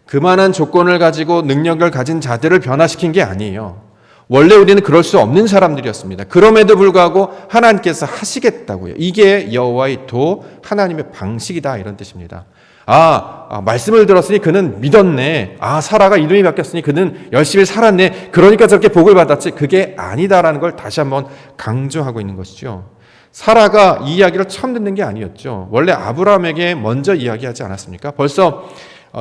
그만한 조건을 가지고 능력을 가진 자들을 변화시킨 게 아니에요. 원래 우리는 그럴 수 없는 사람들이었습니다. 그럼에도 불구하고 하나님께서 하시겠다고요. 이게 여호와의 도, 하나님의 방식이다 이런 뜻입니다. 말씀을 들었으니 그는 믿었네. 사라가 이름이 바뀌었으니 그는 열심히 살았네. 그러니까 저렇게 복을 받았지. 그게 아니다라는 걸 다시 한번 강조하고 있는 것이죠. 사라가 이 이야기를 처음 듣는 게 아니었죠. 원래 아브라함에게 먼저 이야기하지 않았습니까? 벌써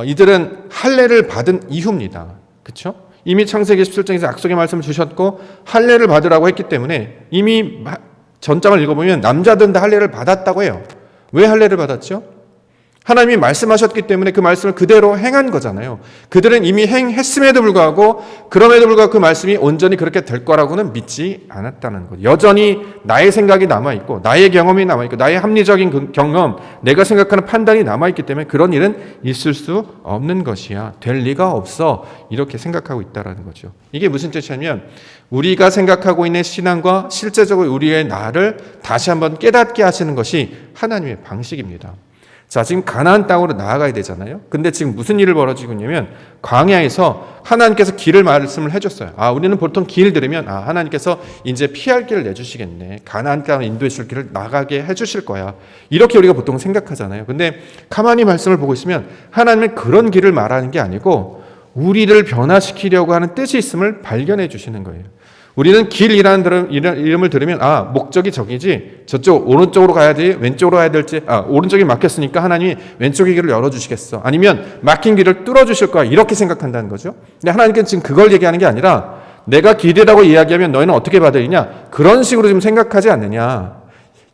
이들은 할례를 받은 이후입니다. 그렇죠? 이미 창세기 17장에서 약속의 말씀을 주셨고 할례를 받으라고 했기 때문에 이미 전장을 읽어보면 남자들은 다 할례를 받았다고 해요. 왜 할례를 받았죠? 하나님이 말씀하셨기 때문에 그 말씀을 그대로 행한 거잖아요. 그들은 이미 행했음에도 불구하고 그럼에도 불구하고 그 말씀이 온전히 그렇게 될 거라고는 믿지 않았다는 거죠. 여전히 나의 생각이 남아있고 나의 경험이 남아있고 나의 합리적인 경험, 내가 생각하는 판단이 남아있기 때문에 그런 일은 있을 수 없는 것이야. 될 리가 없어. 이렇게 생각하고 있다는 거죠. 이게 무슨 뜻이냐면 우리가 생각하고 있는 신앙과 실제적으로 우리의 나를 다시 한번 깨닫게 하시는 것이 하나님의 방식입니다. 자, 지금 가나안 땅으로 나아가야 되잖아요. 근데 지금 무슨 일을 벌어지고 있냐면 광야에서 하나님께서 길을 말씀을 해줬어요. 우리는 보통 길 들으면 하나님께서 이제 피할 길을 내주시겠네. 가나안 땅을 인도해 줄 길을 나가게 해주실 거야. 이렇게 우리가 보통 생각하잖아요. 근데 가만히 말씀을 보고 있으면 하나님은 그런 길을 말하는 게 아니고 우리를 변화시키려고 하는 뜻이 있음을 발견해 주시는 거예요. 우리는 길이라는 이름을 들으면 목적이 저기지 저쪽 오른쪽으로 가야 돼 왼쪽으로 가야 될지 오른쪽이 막혔으니까 하나님이 왼쪽의 길을 열어주시겠어 아니면 막힌 길을 뚫어주실 거야 이렇게 생각한다는 거죠. 근데 하나님께서 지금 그걸 얘기하는 게 아니라 내가 길이라고 이야기하면 너희는 어떻게 받으리냐 그런 식으로 지금 생각하지 않느냐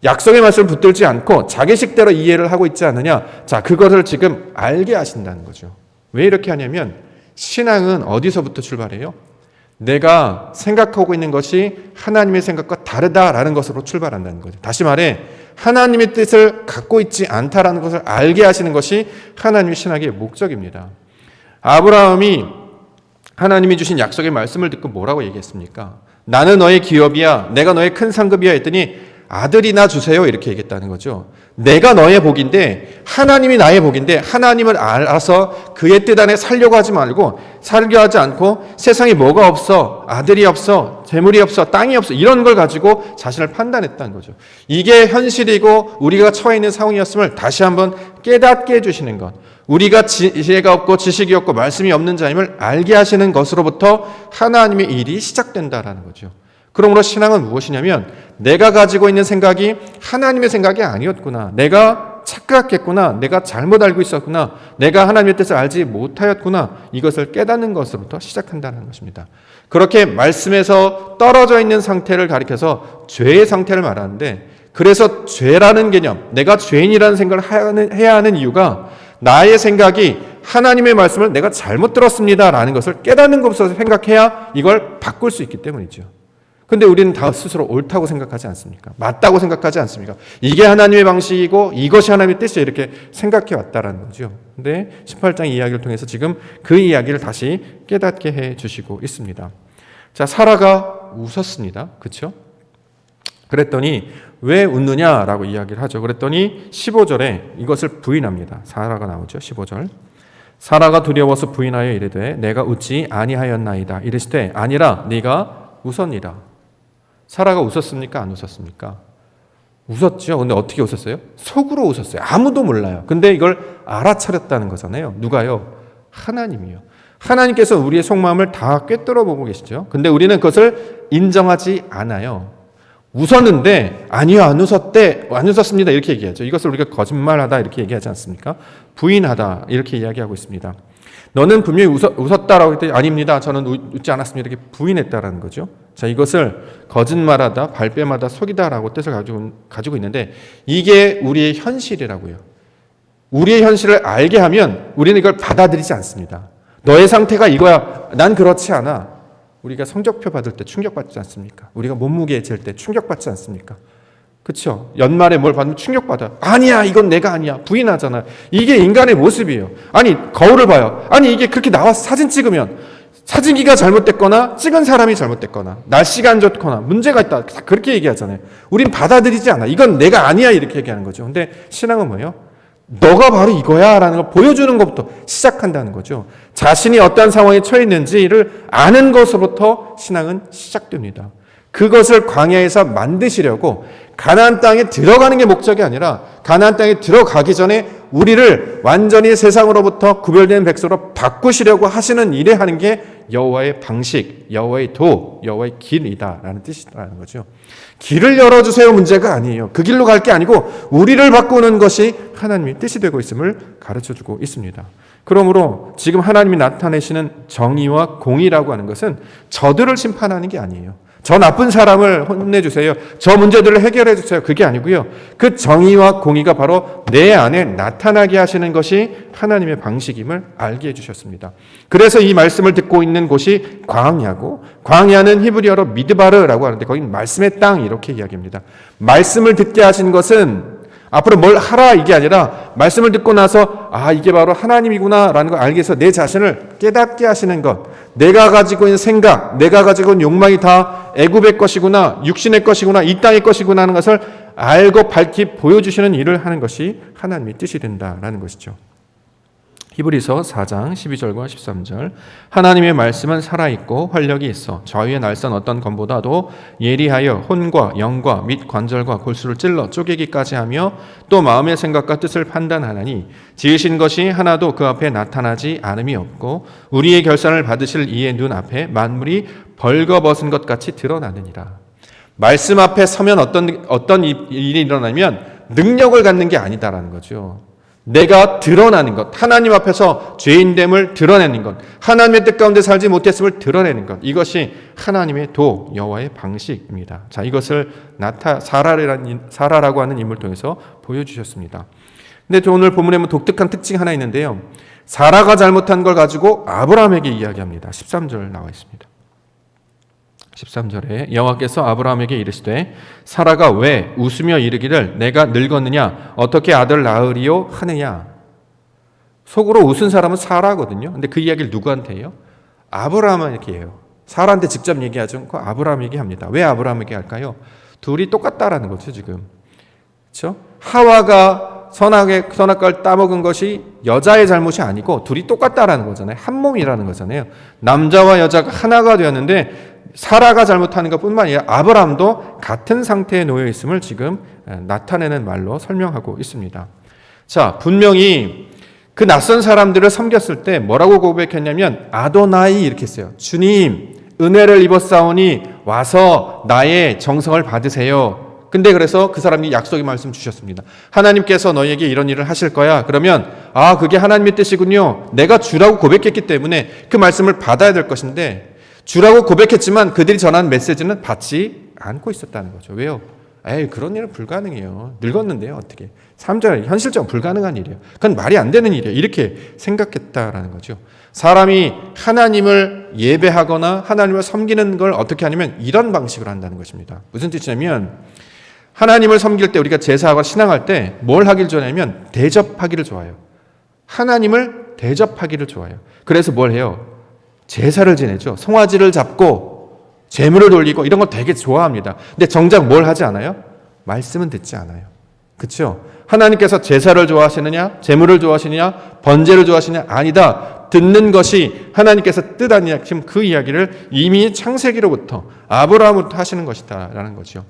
약속의 말씀을 붙들지 않고 자기식대로 이해를 하고 있지 않느냐 자 그것을 지금 알게 하신다는 거죠. 왜 이렇게 하냐면 신앙은 어디서부터 출발해요? 내가 생각하고 있는 것이 하나님의 생각과 다르다라는 것으로 출발한다는 거죠. 다시 말해 하나님의 뜻을 갖고 있지 않다라는 것을 알게 하시는 것이 하나님의 신학의 목적입니다. 아브라함이 하나님이 주신 약속의 말씀을 듣고 뭐라고 얘기했습니까? 나는 너의 기업이야. 내가 너의 큰 상급이야 했더니 아들이나 주세요 이렇게 얘기했다는 거죠. 내가 너의 복인데 하나님이 나의 복인데 하나님을 알아서 그의 뜻 안에 살려고 하지 말고 살려 하지 않고 세상에 뭐가 없어 아들이 없어 재물이 없어 땅이 없어 이런 걸 가지고 자신을 판단했다는 거죠. 이게 현실이고 우리가 처해 있는 상황이었음을 다시 한번 깨닫게 해주시는 것 우리가 지혜가 없고 지식이 없고 말씀이 없는 자임을 알게 하시는 것으로부터 하나님의 일이 시작된다라는 거죠. 그러므로 신앙은 무엇이냐면 내가 가지고 있는 생각이 하나님의 생각이 아니었구나. 내가 착각했구나. 내가 잘못 알고 있었구나. 내가 하나님의 뜻을 알지 못하였구나. 이것을 깨닫는 것으로부터 시작한다는 것입니다. 그렇게 말씀에서 떨어져 있는 상태를 가리켜서 죄의 상태를 말하는데 그래서 죄라는 개념, 내가 죄인이라는 생각을 해야 하는 이유가 나의 생각이 하나님의 말씀을 내가 잘못 들었습니다라는 것을 깨닫는 것부터 생각해야 이걸 바꿀 수 있기 때문이죠. 근데 우리는 다 스스로 옳다고 생각하지 않습니까? 맞다고 생각하지 않습니까? 이게 하나님의 방식이고 이것이 하나님의 뜻이에요. 이렇게 생각해 왔다라는 거죠. 근데 18장 이야기를 통해서 지금 그 이야기를 다시 깨닫게 해 주시고 있습니다. 자, 사라가 웃었습니다. 그렇죠? 그랬더니 왜 웃느냐라고 이야기를 하죠. 그랬더니 15절에 이것을 부인합니다. 사라가 나오죠. 15절. 사라가 두려워서 부인하여 이르되 내가 웃지 아니하였나이다. 이르시되 아니라 네가 웃었니라. 사라가 웃었습니까? 안 웃었습니까? 웃었죠. 근데 어떻게 웃었어요? 속으로 웃었어요. 아무도 몰라요. 근데 이걸 알아차렸다는 거잖아요. 누가요? 하나님이요. 하나님께서 우리의 속마음을 다 꿰뚫어 보고 계시죠. 근데 우리는 그것을 인정하지 않아요. 웃었는데 아니요, 안 웃었습니다 이렇게 얘기하죠. 이것을 우리가 거짓말하다 이렇게 얘기하지 않습니까? 부인하다 이렇게 이야기하고 있습니다. 너는 분명히 웃었다라고 했더니 아닙니다, 저는 웃지 않았습니다 이렇게 부인했다라는 거죠. 자, 이것을 거짓말하다, 발뺌하다, 속이다라고 뜻을 가지고 있는데 이게 우리의 현실이라고요. 우리의 현실을 알게 하면 우리는 이걸 받아들이지 않습니다. 너의 상태가 이거야, 난 그렇지 않아. 우리가 성적표 받을 때 충격받지 않습니까? 우리가 몸무게 잴 때 충격받지 않습니까? 그렇죠? 연말에 뭘 받으면 충격받아요. 아니야, 이건 내가 아니야. 부인하잖아요. 이게 인간의 모습이에요. 아니, 거울을 봐요. 아니, 이게 그렇게 나와서 사진 찍으면 사진기가 잘못됐거나 찍은 사람이 잘못됐거나 날씨가 안 좋거나 문제가 있다. 그렇게 얘기하잖아요. 우린 받아들이지 않아. 이건 내가 아니야 이렇게 얘기하는 거죠. 근데 신앙은 뭐예요? 너가 바로 이거야 라는 걸 보여주는 것부터 시작한다는 거죠. 자신이 어떤 상황에 처해 있는지를 아는 것으로부터 신앙은 시작됩니다. 그것을 광야에서 만드시려고 가나안 땅에 들어가는 게 목적이 아니라 가나안 땅에 들어가기 전에 우리를 완전히 세상으로부터 구별된 백성으로 바꾸시려고 하시는 일에 하는 게 여호와의 방식, 여호와의 도, 여호와의 길이다라는 뜻이라는 거죠. 길을 열어주세요 문제가 아니에요. 그 길로 갈 게 아니고 우리를 바꾸는 것이 하나님의 뜻이 되고 있음을 가르쳐주고 있습니다. 그러므로 지금 하나님이 나타내시는 정의와 공의라고 하는 것은 저들을 심판하는 게 아니에요. 저 나쁜 사람을 혼내주세요. 저 문제들을 해결해 주세요. 그게 아니고요. 그 정의와 공의가 바로 내 안에 나타나게 하시는 것이 하나님의 방식임을 알게 해주셨습니다. 그래서 이 말씀을 듣고 있는 곳이 광야고, 광야는 히브리어로 미드바르라고 하는데 거긴 말씀의 땅 이렇게 이야기합니다. 말씀을 듣게 하신 것은 앞으로 뭘 하라 이게 아니라 말씀을 듣고 나서 아 이게 바로 하나님이구나 라는 걸 알게 해서 내 자신을 깨닫게 하시는 것, 내가 가지고 있는 생각, 내가 가지고 있는 욕망이 다 애굽의 것이구나, 육신의 것이구나, 이 땅의 것이구나 하는 것을 알고 밝히 보여주시는 일을 하는 것이 하나님의 뜻이 된다라는 것이죠. 히브리서 4장 12절과 13절 하나님의 말씀은 살아있고 활력이 있어 좌우의 날선 어떤 검보다도 예리하여 혼과 영과 및 관절과 골수를 찔러 쪼개기까지 하며 또 마음의 생각과 뜻을 판단하나니 지으신 것이 하나도 그 앞에 나타나지 않음이 없고 우리의 결산을 받으실 이의 눈 앞에 만물이 벌거벗은 것 같이 드러나느니라. 말씀 앞에 서면 어떤 일이 일어나면 능력을 갖는 게 아니다라는 거죠. 내가 드러나는 것, 하나님 앞에서 죄인됨을 드러내는 것, 하나님의 뜻 가운데 살지 못했음을 드러내는 것, 이것이 하나님의 도, 여호와의 방식입니다. 자, 이것을 사라라고 하는 인물을 통해서 보여주셨습니다. 근데 오늘 본문에 독특한 특징이 하나 있는데요. 사라가 잘못한 걸 가지고 아브라함에게 이야기합니다. 13절 나와 있습니다. 13절에 여호와께서 아브라함에게 이르시되 사라가 왜 웃으며 이르기를 내가 늙었느냐 어떻게 아들 낳으리요 하느냐. 속으로 웃은 사람은 사라거든요. 근데 그 이야기를 누구한테 해요? 아브라함에게 해요. 사라한테 직접 얘기하죠. 그 아브라함에게 합니다. 왜 아브라함에게 할까요? 둘이 똑같다라는 거죠 지금. 그렇죠? 하와가 선악과를 따먹은 것이 여자의 잘못이 아니고 둘이 똑같다라는 거잖아요. 한 몸이라는 거잖아요. 남자와 여자가 하나가 되었는데 사라가 잘못하는 것뿐만 아니라 아브라함도 같은 상태에 놓여 있음을 지금 나타내는 말로 설명하고 있습니다. 자, 분명히 그 낯선 사람들을 섬겼을 때 뭐라고 고백했냐면 아도나이 이렇게 했어요. 주님, 은혜를 입었사오니 와서 나의 정성을 받으세요. 근데 그래서 그 사람이 약속의 말씀 주셨습니다. 하나님께서 너희에게 이런 일을 하실 거야. 그러면 아, 그게 하나님의 뜻이군요. 내가 주라고 고백했기 때문에 그 말씀을 받아야 될 것인데 주라고 고백했지만 그들이 전한 메시지는 받지 않고 있었다는 거죠. 왜요? 에이, 그런 일은 불가능해요. 늙었는데요, 어떻게. 3절, 현실적으로 불가능한 일이에요. 그건 말이 안 되는 일이에요. 이렇게 생각했다라는 거죠. 사람이 하나님을 예배하거나 하나님을 섬기는 걸 어떻게 하냐면 이런 방식으로 한다는 것입니다. 무슨 뜻이냐면 하나님을 섬길 때 우리가 제사하고 신앙할 때 뭘 하길 좋아하냐면 대접하기를 좋아해요. 하나님을 대접하기를 좋아해요. 그래서 뭘 해요? 제사를 지내죠. 송아지를 잡고 제물을 돌리고 이런 거 되게 좋아합니다. 근데 정작 뭘 하지 않아요? 말씀은 듣지 않아요. 그렇죠? 하나님께서 제사를 좋아하시느냐? 제물을 좋아하시느냐? 번제를 좋아하시느냐? 아니다. 듣는 것이 하나님께서 뜻 아니냐? 지금 그 이야기를 이미 창세기로부터 아브라함부터 하시는 것이다라는 거죠.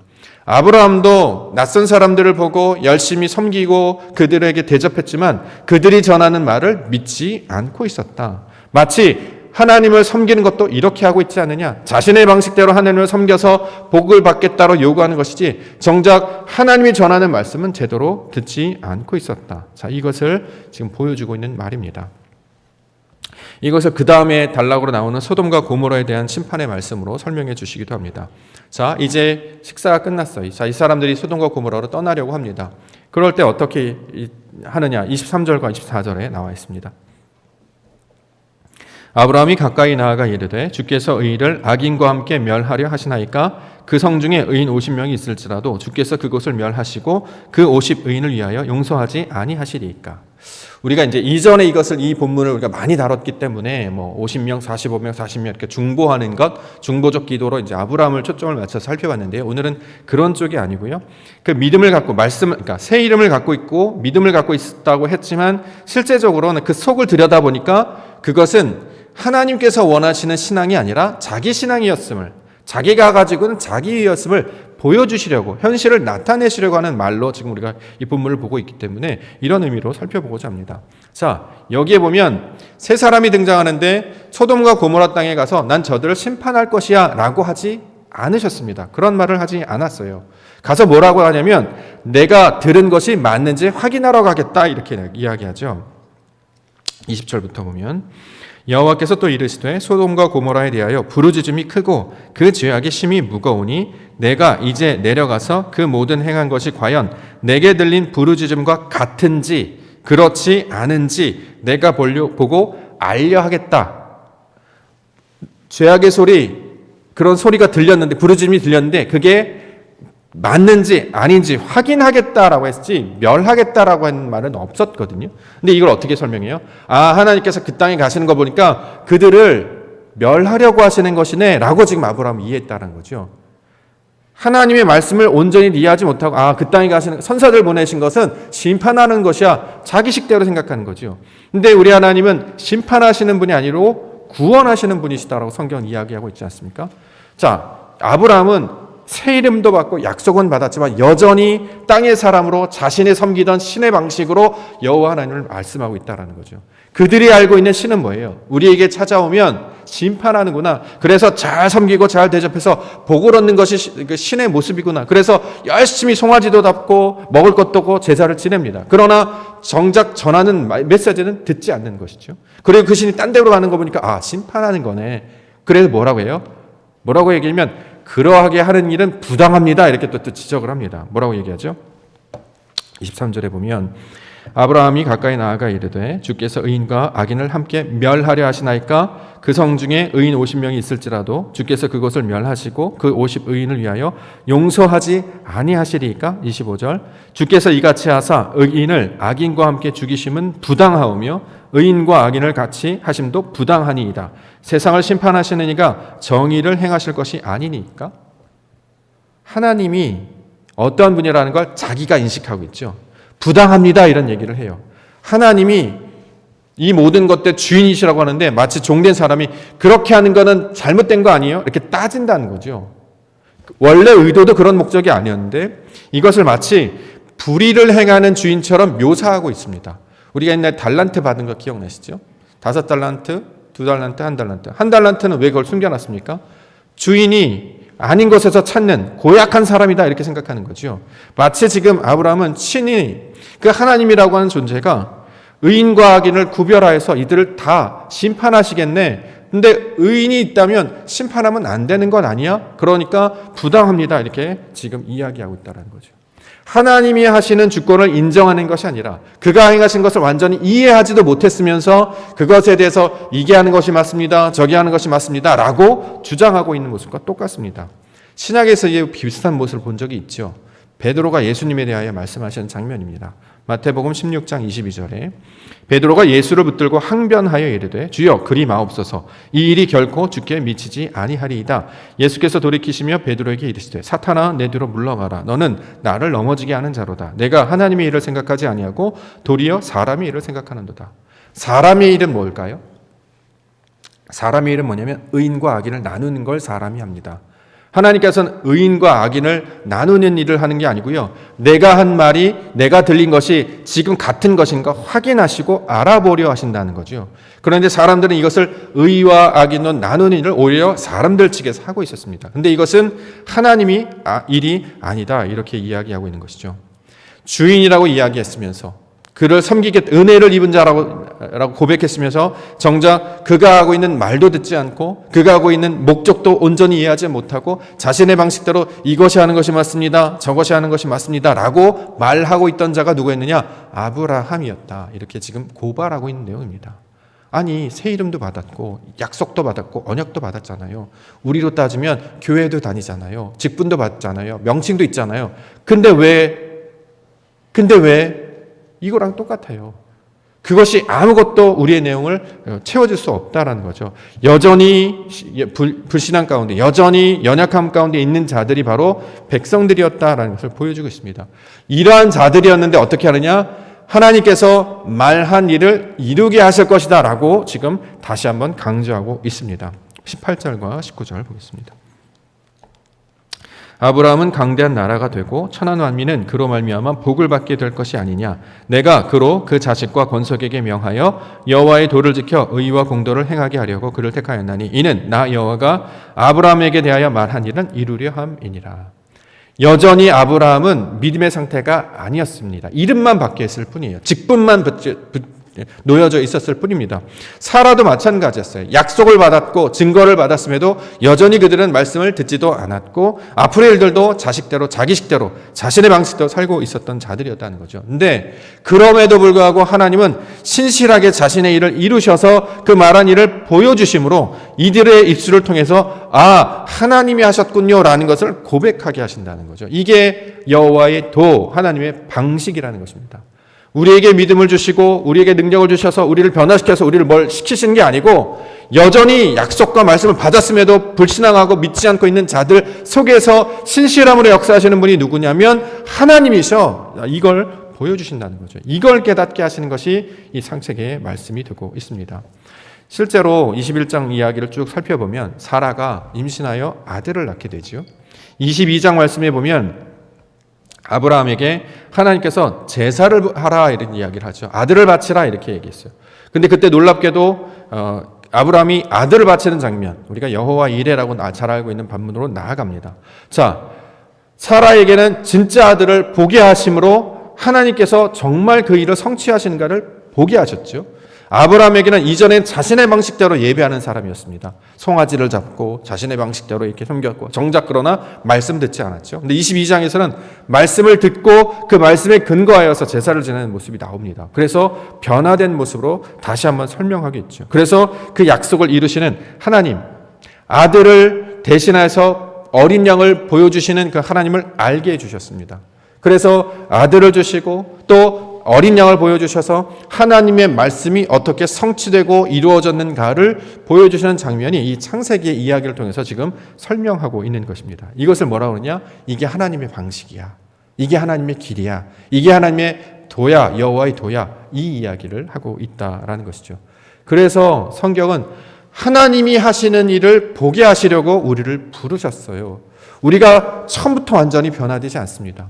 아브라함도 낯선 사람들을 보고 열심히 섬기고 그들에게 대접했지만 그들이 전하는 말을 믿지 않고 있었다. 마치 하나님을 섬기는 것도 이렇게 하고 있지 않느냐? 자신의 방식대로 하나님을 섬겨서 복을 받겠다고 요구하는 것이지 정작 하나님이 전하는 말씀은 제대로 듣지 않고 있었다. 자, 이것을 지금 보여주고 있는 말입니다. 이것을 그 다음에 단락으로 나오는 소돔과 고모라에 대한 심판의 말씀으로 설명해 주시기도 합니다. 자, 이제 식사가 끝났어요. 자, 이 사람들이 소돔과 고모라로 떠나려고 합니다. 그럴 때 어떻게 하느냐? 23절과 24절에 나와 있습니다. 아브라함이 가까이 나아가 이르되 주께서 의인을 악인과 함께 멸하려 하시나이까 그 성 중에 의인 50명이 있을지라도 주께서 그곳을 멸하시고 그 50의인을 위하여 용서하지 아니하시리이까. 우리가 이제 이전에 이 본문을 우리가 많이 다뤘기 때문에 50명, 45명, 40명 이렇게 중보하는 것, 중보적 기도로 이제 아브라함을 초점을 맞춰서 살펴봤는데요. 오늘은 그런 쪽이 아니고요. 그 믿음을 갖고 그러니까 새 이름을 갖고 있고 믿음을 갖고 있다고 했지만 실제적으로는 그 속을 들여다보니까 그것은 하나님께서 원하시는 신앙이 아니라 자기 신앙이었음을, 자기가 가지고는 자기였음을 보여주시려고, 현실을 나타내시려고 하는 말로 지금 우리가 이 본문을 보고 있기 때문에 이런 의미로 살펴보고자 합니다. 자, 여기에 보면 세 사람이 등장하는데 소돔과 고모라 땅에 가서 난 저들을 심판할 것이야 라고 하지 않으셨습니다. 그런 말을 하지 않았어요. 가서 뭐라고 하냐면 내가 들은 것이 맞는지 확인하러 가겠다 이렇게 이야기하죠. 20절부터 보면 여호와께서 또 이르시되 소돔과 고모라에 대하여 부르짖음이 크고 그 죄악이 심히 무거우니 내가 이제 내려가서 그 모든 행한 것이 과연 내게 들린 부르짖음과 같은지 그렇지 않은지 내가 보고 알려 하겠다. 죄악의 소리, 그런 소리가 들렸는데, 부르짖음이 들렸는데 그게 맞는지 아닌지 확인하겠다라고 했지 멸하겠다라고 하는 말은 없었거든요. 근데 이걸 어떻게 설명해요? 하나님께서 그 땅에 가시는 거 보니까 그들을 멸하려고 하시는 것이네 라고 지금 아브라함이 이해했다는 거죠. 하나님의 말씀을 온전히 이해하지 못하고 그 땅에 가시는 선사들 보내신 것은 심판하는 것이야, 자기식대로 생각하는 거죠. 근데 우리 하나님은 심판하시는 분이 아니고 구원하시는 분이시다라고 성경은 이야기하고 있지 않습니까? 자, 아브라함은 새 이름도 받고 약속은 받았지만 여전히 땅의 사람으로 자신이 섬기던 신의 방식으로 여호와 하나님을 말씀하고 있다는 거죠. 그들이 알고 있는 신은 뭐예요? 우리에게 찾아오면 심판하는구나. 그래서 잘 섬기고 잘 대접해서 복을 얻는 것이 신의 모습이구나. 그래서 열심히 송아지도 잡고 먹을 것도 없고 제사를 지냅니다. 그러나 정작 전하는 메시지는 듣지 않는 것이죠. 그리고 그 신이 딴 데로 가는 거 보니까 심판하는 거네. 그래서 뭐라고 해요? 뭐라고 얘기하면 그러하게 하는 일은 부당합니다. 이렇게 또 지적을 합니다. 뭐라고 얘기하죠? 23절에 보면 아브라함이 가까이 나아가 이르되 주께서 의인과 악인을 함께 멸하려 하시나이까 그 성 중에 의인 50명이 있을지라도 주께서 그것을 멸하시고 그 50의인을 위하여 용서하지 아니하시리이까. 25절 주께서 이같이 하사 의인을 악인과 함께 죽이심은 부당하오며 의인과 악인을 같이 하심도 부당하니이다. 세상을 심판하시는 이가 정의를 행하실 것이 아니니까. 하나님이 어떠한 분이라는 걸 자기가 인식하고 있죠. 부당합니다 이런 얘기를 해요. 하나님이 이 모든 것들 주인이시라고 하는데 마치 종된 사람이 그렇게 하는 거는 잘못된 거 아니에요? 이렇게 따진다는 거죠. 원래 의도도 그런 목적이 아니었는데 이것을 마치 불의를 행하는 주인처럼 묘사하고 있습니다. 우리가 옛날에 달란트 받은 거 기억나시죠? 5달란트, 2달란트, 1달란트. 1달란트는 왜 그걸 숨겨놨습니까? 주인이 아닌 것에서 찾는 고약한 사람이다 이렇게 생각하는 거죠. 마치 지금 아브라함은 친히 그 하나님이라고 하는 존재가 의인과 악인을 구별하여서 이들을 다 심판하시겠네, 근데 의인이 있다면 심판하면 안 되는 건 아니야? 그러니까 부당합니다. 이렇게 지금 이야기하고 있다는 거죠. 하나님이 하시는 주권을 인정하는 것이 아니라 그가 행하신 것을 완전히 이해하지도 못했으면서 그것에 대해서 이게 하는 것이 맞습니다. 저게 하는 것이 맞습니다. 라고 주장하고 있는 모습과 똑같습니다. 신약에서 이 비슷한 모습을 본 적이 있죠. 베드로가 예수님에 대하여 말씀하시는 장면입니다. 마태복음 16장 22절에 베드로가 예수를 붙들고 항변하여 이르되 주여 그리 마옵소서 이 일이 결코 주께 미치지 아니하리이다. 예수께서 돌이키시며 베드로에게 이르시되 사탄아 내 뒤로 물러가라. 너는 나를 넘어지게 하는 자로다. 내가 하나님의 일을 생각하지 아니하고 도리어 사람의 일을 생각하는도다. 사람의 일은 뭘까요? 사람의 일은 뭐냐면 의인과 악인을 나누는 걸 사람이 합니다. 하나님께서는 의인과 악인을 나누는 일을 하는 게 아니고요. 내가 한 말이 내가 들린 것이 지금 같은 것인가 확인하시고 알아보려 하신다는 거죠. 그런데 사람들은 이것을 의와 악인으로 나누는 일을 오히려 사람들 측에서 하고 있었습니다. 그런데 이것은 하나님이 일이 아니다 이렇게 이야기하고 있는 것이죠. 주인이라고 이야기했으면서 그를 섬기게 은혜를 입은 자라고 고백했으면서 정작 그가 하고 있는 말도 듣지 않고 그가 하고 있는 목적도 온전히 이해하지 못하고 자신의 방식대로 이것이 하는 것이 맞습니다. 저것이 하는 것이 맞습니다. 라고 말하고 있던 자가 누구였느냐? 아브라함이었다. 이렇게 지금 고발하고 있는 내용입니다. 아니 새 이름도 받았고 약속도 받았고 언약도 받았잖아요. 우리로 따지면 교회도 다니잖아요. 직분도 받잖아요. 명칭도 있잖아요. 근데 왜 이거랑 똑같아요. 그것이 아무것도 우리의 내용을 채워줄 수 없다라는 거죠. 여전히 불신앙 가운데 여전히 연약함 가운데 있는 자들이 바로 백성들이었다라는 것을 보여주고 있습니다. 이러한 자들이었는데 어떻게 하느냐? 하나님께서 말한 일을 이루게 하실 것이다 라고 지금 다시 한번 강조하고 있습니다. 18절과 19절 보겠습니다. 아브라함은 강대한 나라가 되고 천한 만민은 그로 말미암아 복을 받게 될 것이 아니냐. 내가 그로 그 자식과 권속에게 명하여 여호와의 도를 지켜 의와 공도를 행하게 하려고 그를 택하였나니 이는 나 여호와가 아브라함에게 대하여 말한 일은 이루려 함이니라. 여전히 아브라함은 믿음의 상태가 아니었습니다. 이름만 바뀌었을 뿐이에요. 직분만 놓여져 있었을 뿐입니다. 사라도 마찬가지였어요. 약속을 받았고 증거를 받았음에도 여전히 그들은 말씀을 듣지도 않았고 앞으로의 일들도 자식대로 자기식대로 자신의 방식대로 살고 있었던 자들이었다는 거죠. 근데 그럼에도 불구하고 하나님은 신실하게 자신의 일을 이루셔서 그 말한 일을 보여주심으로 이들의 입술을 통해서 하나님이 하셨군요 라는 것을 고백하게 하신다는 거죠. 이게 여호와의 도, 하나님의 방식이라는 것입니다. 우리에게 믿음을 주시고 우리에게 능력을 주셔서 우리를 변화시켜서 우리를 뭘 시키시는 게 아니고 여전히 약속과 말씀을 받았음에도 불신앙하고 믿지 않고 있는 자들 속에서 신실함으로 역사하시는 분이 누구냐면 하나님이셔. 이걸 보여주신다는 거죠. 이걸 깨닫게 하시는 것이 이 창세기의 말씀이 되고 있습니다. 실제로 21장 이야기를 쭉 살펴보면 사라가 임신하여 아들을 낳게 되죠. 22장 말씀에 보면 아브라함에게 하나님께서 제사를 하라 이런 이야기를 하죠. 아들을 바치라 이렇게 얘기했어요. 근데 그때 놀랍게도 아브라함이 아들을 바치는 장면, 우리가 여호와 이레라고 잘 알고 있는 반문으로 나아갑니다. 자, 사라에게는 진짜 아들을 보게 하심으로 하나님께서 정말 그 일을 성취하시는가를 보게 하셨죠. 아브라함에게는 이전엔 자신의 방식대로 예배하는 사람이었습니다. 송아지를 잡고 자신의 방식대로 이렇게 섬겼고 정작 그러나 말씀 듣지 않았죠. 근데 22장에서는 말씀을 듣고 그 말씀에 근거하여서 제사를 지내는 모습이 나옵니다. 그래서 변화된 모습으로 다시 한번 설명하겠죠. 그래서 그 약속을 이루시는 하나님, 아들을 대신해서 어린 양을 보여주시는 그 하나님을 알게 해주셨습니다. 그래서 아들을 주시고 또 어린 양을 보여주셔서 하나님의 말씀이 어떻게 성취되고 이루어졌는가를 보여주시는 장면이 이 창세기의 이야기를 통해서 지금 설명하고 있는 것입니다. 이것을 뭐라고 그러냐? 이게 하나님의 방식이야. 이게 하나님의 길이야. 이게 하나님의 도야, 여호와의 도야. 이 이야기를 하고 있다라는 것이죠. 그래서 성경은 하나님이 하시는 일을 보게 하시려고 우리를 부르셨어요. 우리가 처음부터 완전히 변화되지 않습니다.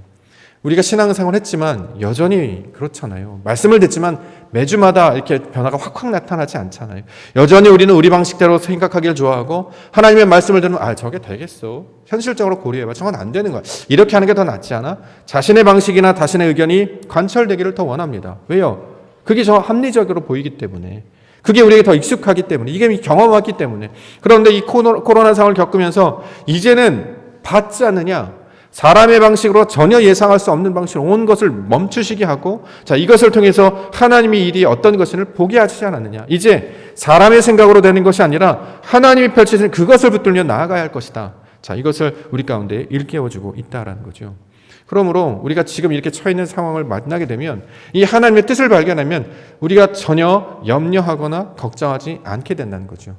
우리가 신앙생활을 했지만 여전히 그렇잖아요. 말씀을 듣지만 매주마다 이렇게 변화가 확확 나타나지 않잖아요. 여전히 우리는 우리 방식대로 생각하기를 좋아하고 하나님의 말씀을 들으면 저게 되겠어. 현실적으로 고려해봐. 저건 안 되는 거야. 이렇게 하는 게 더 낫지 않아? 자신의 방식이나 자신의 의견이 관철되기를 더 원합니다. 왜요? 그게 저 합리적으로 보이기 때문에. 그게 우리에게 더 익숙하기 때문에, 이게 경험하기 때문에. 그런데 이 코로나 상황을 겪으면서 이제는 받지 않느냐, 사람의 방식으로 전혀 예상할 수 없는 방식으로 온 것을 멈추시게 하고, 자, 이것을 통해서 하나님의 일이 어떤 것을 보게 하시지 않았느냐. 이제 사람의 생각으로 되는 것이 아니라 하나님이 펼치신 그것을 붙들며 나아가야 할 것이다. 자, 이것을 우리 가운데 일깨워주고 있다라는 거죠. 그러므로 우리가 지금 이렇게 처해 있는 상황을 만나게 되면, 이 하나님의 뜻을 발견하면 우리가 전혀 염려하거나 걱정하지 않게 된다는 거죠.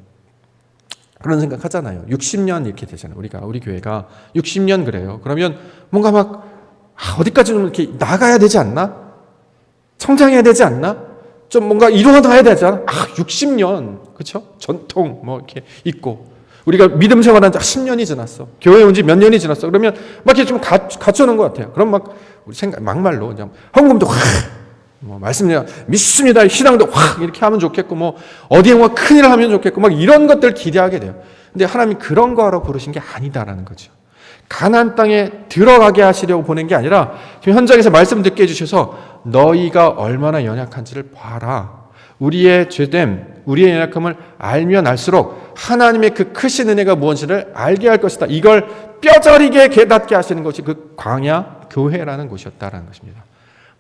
그런 생각 하잖아요. 60년 이렇게 되잖아요. 우리 교회가 60년 그래요. 그러면 뭔가 막 어디까지 좀 이렇게 나가야 되지 않나? 성장해야 되지 않나? 좀 뭔가 이루어놔야 되지 않아? 60년, 그렇죠? 전통 뭐 이렇게 있고, 우리가 믿음 생활한 지 10년이 지났어. 교회 온 지 몇 년이 지났어. 그러면 막 이렇게 좀 갖춰놓은 것 같아요. 그럼 막 우리 생각 막말로 그냥 헌금도 뭐 말씀드려 믿습니다. 신앙도 확 이렇게 하면 좋겠고, 뭐 어디에 뭐 큰일 하면 좋겠고, 막 이런 것들 기대하게 돼요. 근데 하나님이 그런 거 하러 부르신 게 아니다라는 거죠. 가나안 땅에 들어가게 하시려고 보낸 게 아니라 지금 현장에서 말씀 듣게 해주셔서 너희가 얼마나 연약한지를 봐라. 우리의 죄됨, 우리의 연약함을 알면 알수록 하나님의 그 크신 은혜가 무엇인지를 알게 할 것이다. 이걸 뼈저리게 깨닫게 하시는 것이 그 광야 교회라는 곳이었다라는 것입니다.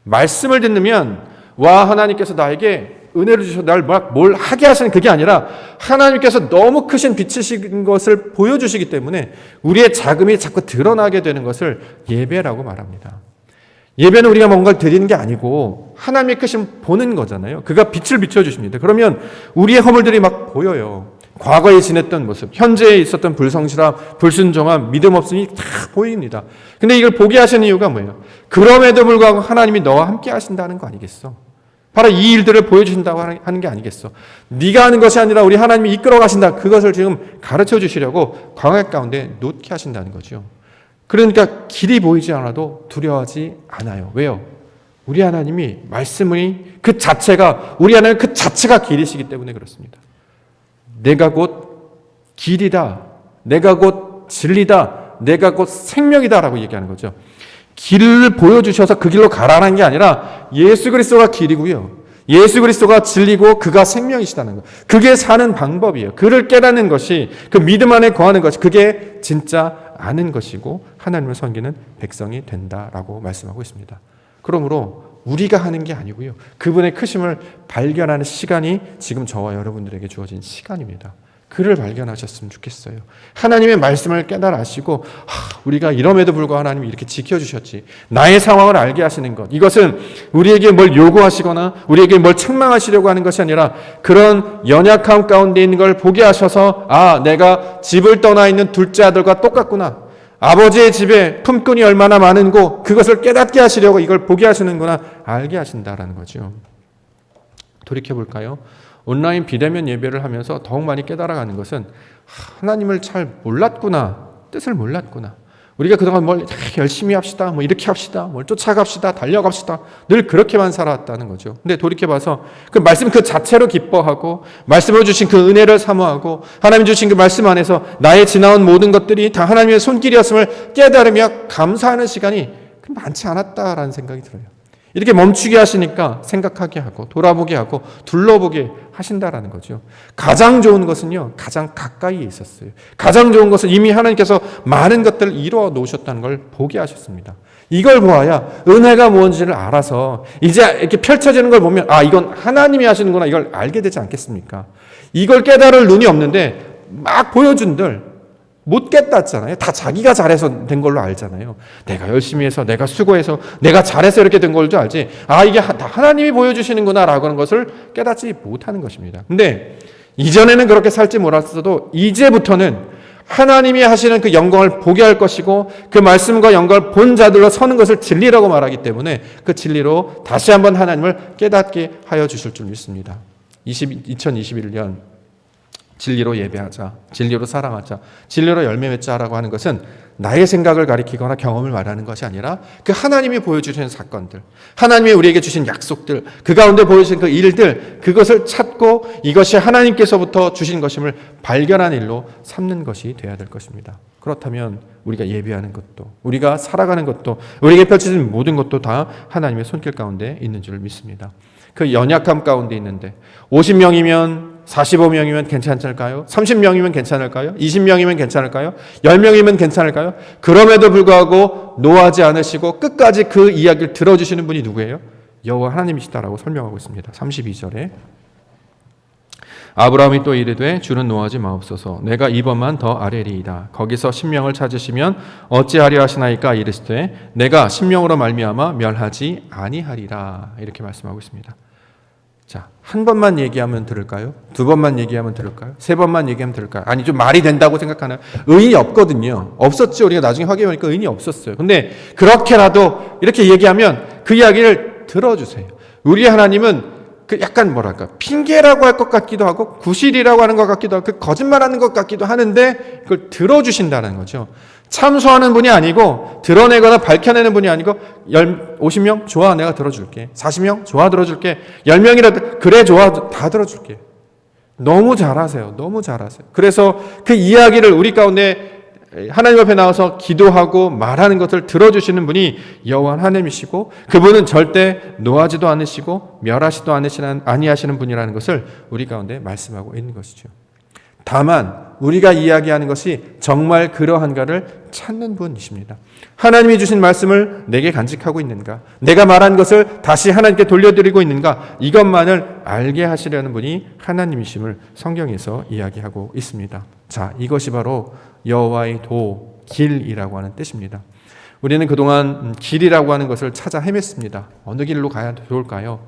말씀을 듣으면 와, 하나님께서 나에게 은혜를 주셔서 날 뭘 하게 하시는 그게 아니라 하나님께서 너무 크신 빛이신 것을 보여주시기 때문에 우리의 자금이 자꾸 드러나게 되는 것을 예배라고 말합니다. 예배는 우리가 뭔가를 드리는 게 아니고 하나님의 크신 보는 거잖아요. 그가 빛을 비춰주십니다. 그러면 우리의 허물들이 막 보여요. 과거에 지냈던 모습, 현재에 있었던 불성실함, 불순종함, 믿음 없음이 다 보입니다. 근데 이걸 보게 하시는 이유가 뭐예요? 그럼에도 불구하고 하나님이 너와 함께 하신다는 거 아니겠어? 바로 이 일들을 보여주신다고 하는 게 아니겠어? 네가 하는 것이 아니라 우리 하나님이 이끌어 가신다. 그것을 지금 가르쳐 주시려고 광야 가운데 놓게 하신다는 거죠. 그러니까 길이 보이지 않아도 두려워하지 않아요. 왜요? 우리 하나님이 말씀이 그 자체가, 우리 하나님 그 자체가 길이시기 때문에 그렇습니다. 내가 곧 길이다. 내가 곧 진리다. 내가 곧 생명이다라고 얘기하는 거죠. 길을 보여주셔서 그 길로 가라는 게 아니라 예수 그리스도가 길이고요. 예수 그리스도가 진리고 그가 생명이시다는 것. 그게 사는 방법이에요. 그를 깨닫는 것이, 그 믿음 안에 거하는 것이, 그게 진짜 아는 것이고 하나님을 섬기는 백성이 된다라고 말씀하고 있습니다. 그러므로 우리가 하는 게 아니고요. 그분의 크심을 발견하는 시간이 지금 저와 여러분들에게 주어진 시간입니다. 그를 발견하셨으면 좋겠어요. 하나님의 말씀을 깨달아 아시고 우리가 이럼에도 불구하고 하나님이 이렇게 지켜주셨지. 나의 상황을 알게 하시는 것. 이것은 우리에게 뭘 요구하시거나 우리에게 뭘 책망하시려고 하는 것이 아니라 그런 연약함 가운데 있는 걸 보게 하셔서 내가 집을 떠나 있는 둘째 아들과 똑같구나. 아버지의 집에 품꾼이 얼마나 많은고 그것을 깨닫게 하시려고 이걸 보게 하시는구나. 알게 하신다라는 거죠. 돌이켜볼까요? 온라인 비대면 예배를 하면서 더욱 많이 깨달아가는 것은 하나님을 잘 몰랐구나, 뜻을 몰랐구나. 우리가 그동안 뭘 열심히 합시다, 뭐 이렇게 합시다, 뭘 쫓아갑시다, 달려갑시다, 늘 그렇게만 살아왔다는 거죠. 근데 돌이켜봐서 그 말씀 그 자체로 기뻐하고 말씀을 주신 그 은혜를 사모하고 하나님 주신 그 말씀 안에서 나의 지나온 모든 것들이 다 하나님의 손길이었음을 깨달으며 감사하는 시간이 많지 않았다라는 생각이 들어요. 이렇게 멈추게 하시니까 생각하게 하고 돌아보게 하고 둘러보게 하신다라는 거죠. 가장 좋은 것은요, 가장 가까이에 있었어요. 가장 좋은 것은 이미 하나님께서 많은 것들을 이루어 놓으셨다는 걸 보게 하셨습니다. 이걸 보아야 은혜가 무엇인지를 알아서 이제 이렇게 펼쳐지는 걸 보면 이건 하나님이 하시는구나, 이걸 알게 되지 않겠습니까? 이걸 깨달을 눈이 없는데 막 보여준들 못 깨닫잖아요. 다 자기가 잘해서 된 걸로 알잖아요. 내가 열심히 해서, 내가 수고해서, 내가 잘해서 이렇게 된 걸 줄 알지. 이게 다 하나님이 보여주시는구나 라고 하는 것을 깨닫지 못하는 것입니다. 근데 이전에는 그렇게 살지 몰랐어도 이제부터는 하나님이 하시는 그 영광을 보게 할 것이고 그 말씀과 영광을 본 자들로 서는 것을 진리라고 말하기 때문에 그 진리로 다시 한번 하나님을 깨닫게 하여 주실 줄 믿습니다. 2021년 진리로 예배하자, 진리로 사랑하자, 진리로 열매 맺자라고 하는 것은 나의 생각을 가리키거나 경험을 말하는 것이 아니라 그 하나님이 보여주시는 사건들, 하나님이 우리에게 주신 약속들, 그 가운데 보여주신 그 일들, 그것을 찾고 이것이 하나님께서부터 주신 것임을 발견한 일로 삼는 것이 되어야 될 것입니다. 그렇다면 우리가 예배하는 것도, 우리가 살아가는 것도, 우리에게 펼쳐진 모든 것도 다 하나님의 손길 가운데 있는 줄 믿습니다. 그 연약함 가운데 있는데 50명이면 45명이면 괜찮을까요? 30명이면 괜찮을까요? 20명이면 괜찮을까요? 10명이면 괜찮을까요? 그럼에도 불구하고 노하지 않으시고 끝까지 그 이야기를 들어주시는 분이 누구예요? 여호와 하나님이시다라고 설명하고 있습니다. 32절에 아브라함이 또 이르되 주는 노하지 마옵소서 내가 이번만 더 아뢰리이다. 거기서 신명을 찾으시면 어찌하려 하시나이까 이르시되 내가 신명으로 말미암아 멸하지 아니하리라. 이렇게 말씀하고 있습니다. 자, 한 번만 얘기하면 들을까요? 두 번만 얘기하면 들을까요? 세 번만 얘기하면 들을까요? 아니, 좀 말이 된다고 생각하나요? 의인이 없거든요. 없었죠. 우리가 나중에 확인해보니까 의인이 없었어요. 근데 그렇게라도 이렇게 얘기하면 그 이야기를 들어주세요. 우리 하나님은 그 약간 뭐랄까 핑계라고 할 것 같기도 하고 구실이라고 하는 것 같기도 하고 그 거짓말하는 것 같기도 하는데 그걸 들어주신다는 거죠. 참소하는 분이 아니고 드러내거나 밝혀내는 분이 아니고 50명? 좋아 내가 들어줄게. 40명? 좋아 들어줄게. 10명이라도 그래 좋아 다 들어줄게. 너무 잘하세요. 너무 잘하세요. 그래서 그 이야기를 우리 가운데 하나님 앞에 나와서 기도하고 말하는 것을 들어주시는 분이 여호와 하나님이시고 그분은 절대 노하지도 않으시고 멸하시도 아니하시는 분이라는 것을 우리 가운데 말씀하고 있는 것이죠. 다만 우리가 이야기하는 것이 정말 그러한가를 찾는 분이십니다. 하나님이 주신 말씀을 내게 간직하고 있는가? 내가 말한 것을 다시 하나님께 돌려드리고 있는가? 이것만을 알게 하시려는 분이 하나님이심을 성경에서 이야기하고 있습니다. 자, 이것이 바로 여호와의 도, 길이라고 하는 뜻입니다. 우리는 그동안 길이라고 하는 것을 찾아 헤맸습니다. 어느 길로 가야 좋을까요?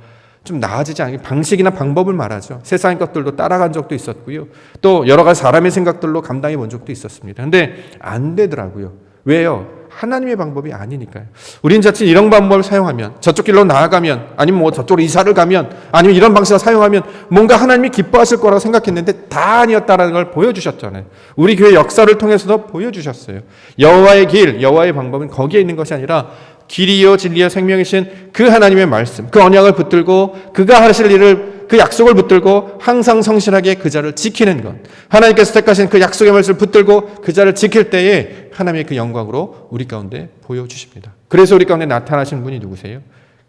좀 나아지지 않게 방식이나 방법을 말하죠. 세상의 것들도 따라간 적도 있었고요. 또 여러 가지 사람의 생각들로 감당해 본 적도 있었습니다. 근데 안 되더라고요. 왜요? 하나님의 방법이 아니니까요. 우린 자칫 이런 방법을 사용하면 저쪽 길로 나아가면 아니면 뭐 저쪽으로 이사를 가면 아니면 이런 방식을 사용하면 뭔가 하나님이 기뻐하실 거라고 생각했는데 다 아니었다라는 걸 보여주셨잖아요. 우리 교회 역사를 통해서도 보여주셨어요. 여호와의 길, 여호와의 방법은 거기에 있는 것이 아니라 길이요 진리요 생명이신 그 하나님의 말씀, 그 언약을 붙들고 그가 하실 일을 그 약속을 붙들고 항상 성실하게 그 자를 지키는 것. 하나님께서 택하신 그 약속의 말씀을 붙들고 그 자를 지킬 때에 하나님의 그 영광으로 우리 가운데 보여주십니다. 그래서 우리 가운데 나타나신 분이 누구세요?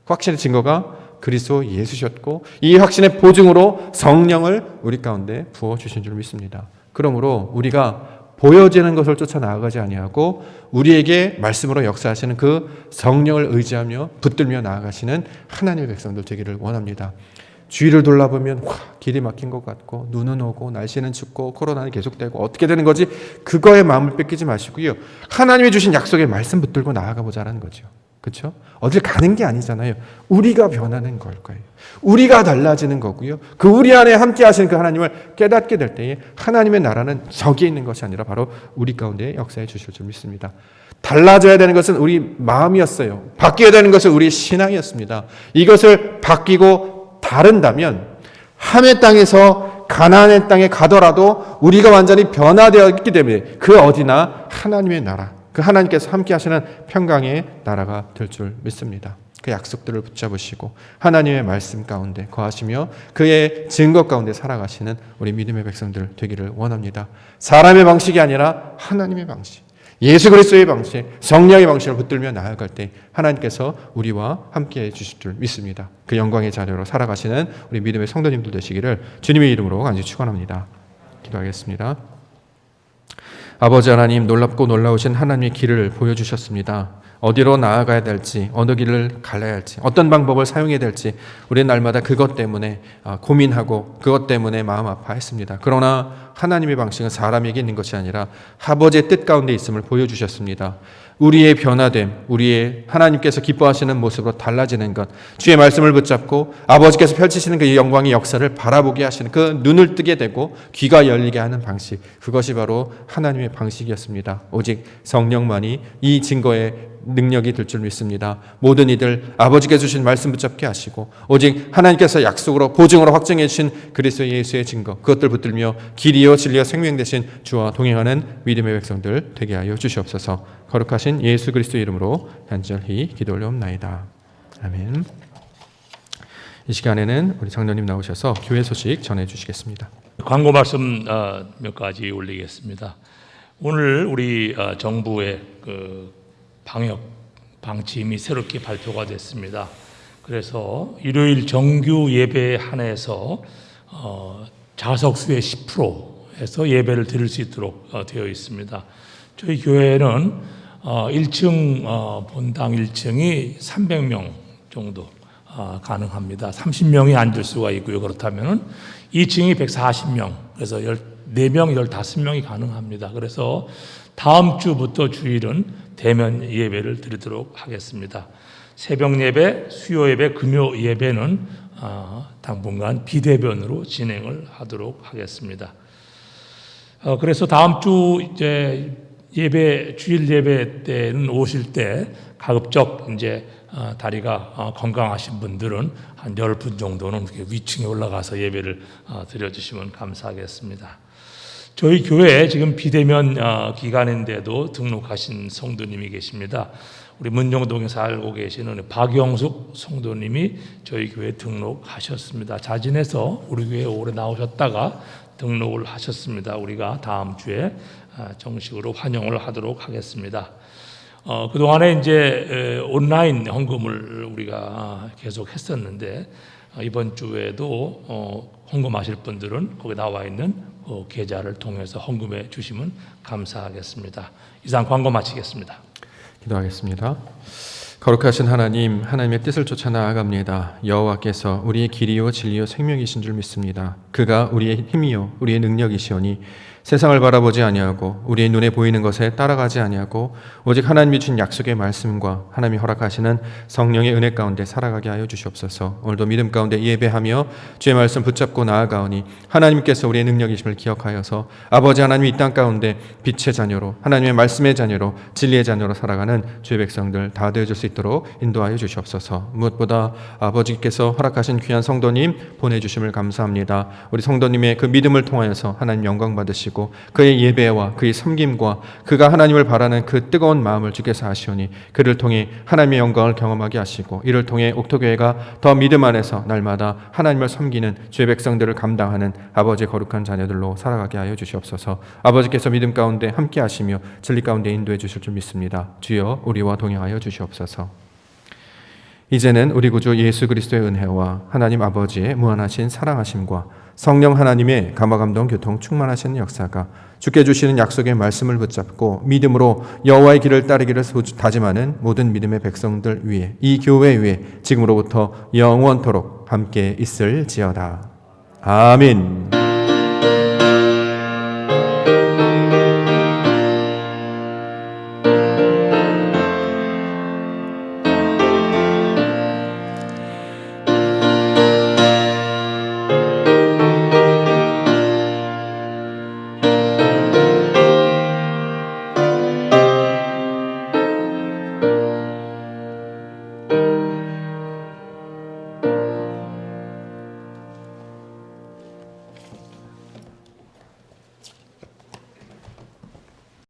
확신의 증거가 그리스도 예수셨고 이 확신의 보증으로 성령을 우리 가운데 부어주신 줄 믿습니다. 그러므로 우리가 보여지는 것을 쫓아 나아가지 아니하고 우리에게 말씀으로 역사하시는 그 성령을 의지하며 붙들며 나아가시는 하나님의 백성들 되기를 원합니다. 주위를 돌아보면 길이 막힌 것 같고 눈은 오고 날씨는 춥고 코로나는 계속되고 어떻게 되는 거지? 그거에 마음을 뺏기지 마시고요. 하나님이 주신 약속의 말씀 붙들고 나아가 보자라는 거죠. 그렇죠? 어딜 가는 게 아니잖아요. 우리가 변하는 걸 거예요. 우리가 달라지는 거고요. 그 우리 안에 함께 하시는 그 하나님을 깨닫게 될 때에 하나님의 나라는 저기에 있는 것이 아니라 바로 우리 가운데 역사해 주실 줄 믿습니다. 달라져야 되는 것은 우리 마음이었어요. 바뀌어야 되는 것은 우리 신앙이었습니다. 이것을 바뀌고 다른다면 함의 땅에서 가나안의 땅에 가더라도 우리가 완전히 변화되었기 때문에 그 어디나 하나님의 나라, 그 하나님께서 함께 하시는 평강의 나라가 될 줄 믿습니다. 그 약속들을 붙잡으시고 하나님의 말씀 가운데 거하시며 그의 증거 가운데 살아가시는 우리 믿음의 백성들 되기를 원합니다. 사람의 방식이 아니라 하나님의 방식, 예수 그리스도의 방식, 성령의 방식을 붙들며 나아갈 때 하나님께서 우리와 함께해 주실 줄 믿습니다. 그 영광의 자녀로 살아가시는 우리 믿음의 성도님들 되시기를 주님의 이름으로 간절히 축원합니다. 기도하겠습니다. 아버지 하나님, 놀랍고 놀라우신 하나님의 길을 보여주셨습니다. 어디로 나아가야 될지, 어느 길을 갈라야 할지, 어떤 방법을 사용해야 될지 우리는 날마다 그것 때문에 고민하고 그것 때문에 마음 아파했습니다. 그러나 하나님의 방식은 사람에게 있는 것이 아니라 아버지의 뜻 가운데 있음을 보여주셨습니다. 우리의 변화됨, 우리의 하나님께서 기뻐하시는 모습으로 달라지는 것, 주의 말씀을 붙잡고 아버지께서 펼치시는 그 영광의 역사를 바라보게 하시는 그 눈을 뜨게 되고 귀가 열리게 하는 방식, 그것이 바로 하나님의 방식이었습니다. 오직 성령만이 이 증거의 능력이 될 줄 믿습니다. 모든 이들 아버지께서 주신 말씀 붙잡게 하시고 오직 하나님께서 약속으로 보증으로 확정해 주신 그리스도 예수의 증거, 그것들 붙들며 길이요 진리요 생명 되신 주와 동행하는 믿음의 백성들 되게 하여 주시옵소서. 거룩하신 예수 그리스도 이름으로 간절히 기도 올려옵나이다. 아멘. 이 시간에는 우리 장로님 나오셔서 교회 소식 전해 주시겠습니다. 광고 말씀 몇 가지 올리겠습니다. 오늘 우리 정부의 그 방역 방침이 새롭게 발표가 됐습니다. 그래서 일요일 정규 예배에 한해서 좌석수의 10%에서 예배를 드릴 수 있도록 되어 있습니다. 저희 교회는 1층 본당 1층이 300명 정도 가능합니다. 30명이 앉을 수가 있고요. 그렇다면 2층이 140명, 그래서 14명, 15명이 가능합니다. 그래서 다음 주부터 주일은 대면 예배를 드리도록 하겠습니다. 새벽 예배, 수요 예배, 금요 예배는 당분간 비대면으로 진행을 하도록 하겠습니다. 그래서 다음 주 이제 예배, 주일 예배 때는 오실 때 가급적 이제 다리가 건강하신 분들은 한 10분 정도는 이렇게 위층에 올라가서 예배를 드려주시면 감사하겠습니다. 저희 교회에 지금 비대면 기간인데도 등록하신 성도님이 계십니다. 우리 문정동에 살고 계시는 박영숙 성도님이 저희 교회에 등록하셨습니다. 자진해서 우리 교회에 오래 나오셨다가 등록을 하셨습니다. 우리가 다음 주에 정식으로 환영을 하도록 하겠습니다. 그동안에 이제 온라인 헌금을 우리가 계속 했었는데 이번 주에도 헌금하실 분들은 거기 나와 있는 계좌를 통해서 헌금해 주시면 감사하겠습니다. 이상 광고 마치겠습니다. 기도하겠습니다. 거룩하신 하나님, 하나님의 뜻을 쫓아 나아갑니다. 여호와께서 우리의 길이요 진리요 생명이신 줄 믿습니다. 그가 우리의 힘이요 우리의 능력이시오니 세상을 바라보지 아니하고 우리의 눈에 보이는 것에 따라가지 아니하고 오직 하나님이 주신 약속의 말씀과 하나님이 허락하시는 성령의 은혜 가운데 살아가게 하여 주시옵소서. 오늘도 믿음 가운데 예배하며 주의 말씀 붙잡고 나아가오니 하나님께서 우리의 능력이심을 기억하여서 아버지 하나님이 이 땅 가운데 빛의 자녀로 하나님의 말씀의 자녀로 진리의 자녀로 살아가는 주의 백성들 다 되어줄 수 있도록 인도하여 주시옵소서. 무엇보다 아버지께서 허락하신 귀한 성도님 보내주심을 감사합니다. 우리 성도님의 그 믿음을 통하여서 하나님 영광 받으시고 그의 예배와 그의 섬김과 그가 하나님을 바라는 그 뜨거운 마음을 주께서 아시오니 그를 통해 하나님의 영광을 경험하게 하시고 이를 통해 옥토교회가 더 믿음 안에서 날마다 하나님을 섬기는 주의 백성들을 감당하는 아버지의 거룩한 자녀들로 살아가게 하여 주시옵소서. 아버지께서 믿음 가운데 함께 하시며 진리 가운데 인도해 주실 줄 믿습니다. 주여 우리와 동행하여 주시옵소서. 이제는 우리 구주 예수 그리스도의 은혜와 하나님 아버지의 무한하신 사랑하심과 성령 하나님의 감화감동 교통 충만하시는 역사가 주께 주시는 약속의 말씀을 붙잡고 믿음으로 여호와의 길을 따르기를 다짐하는 모든 믿음의 백성들 위에 이 교회 위에 지금으로부터 영원토록 함께 있을지어다. 아멘.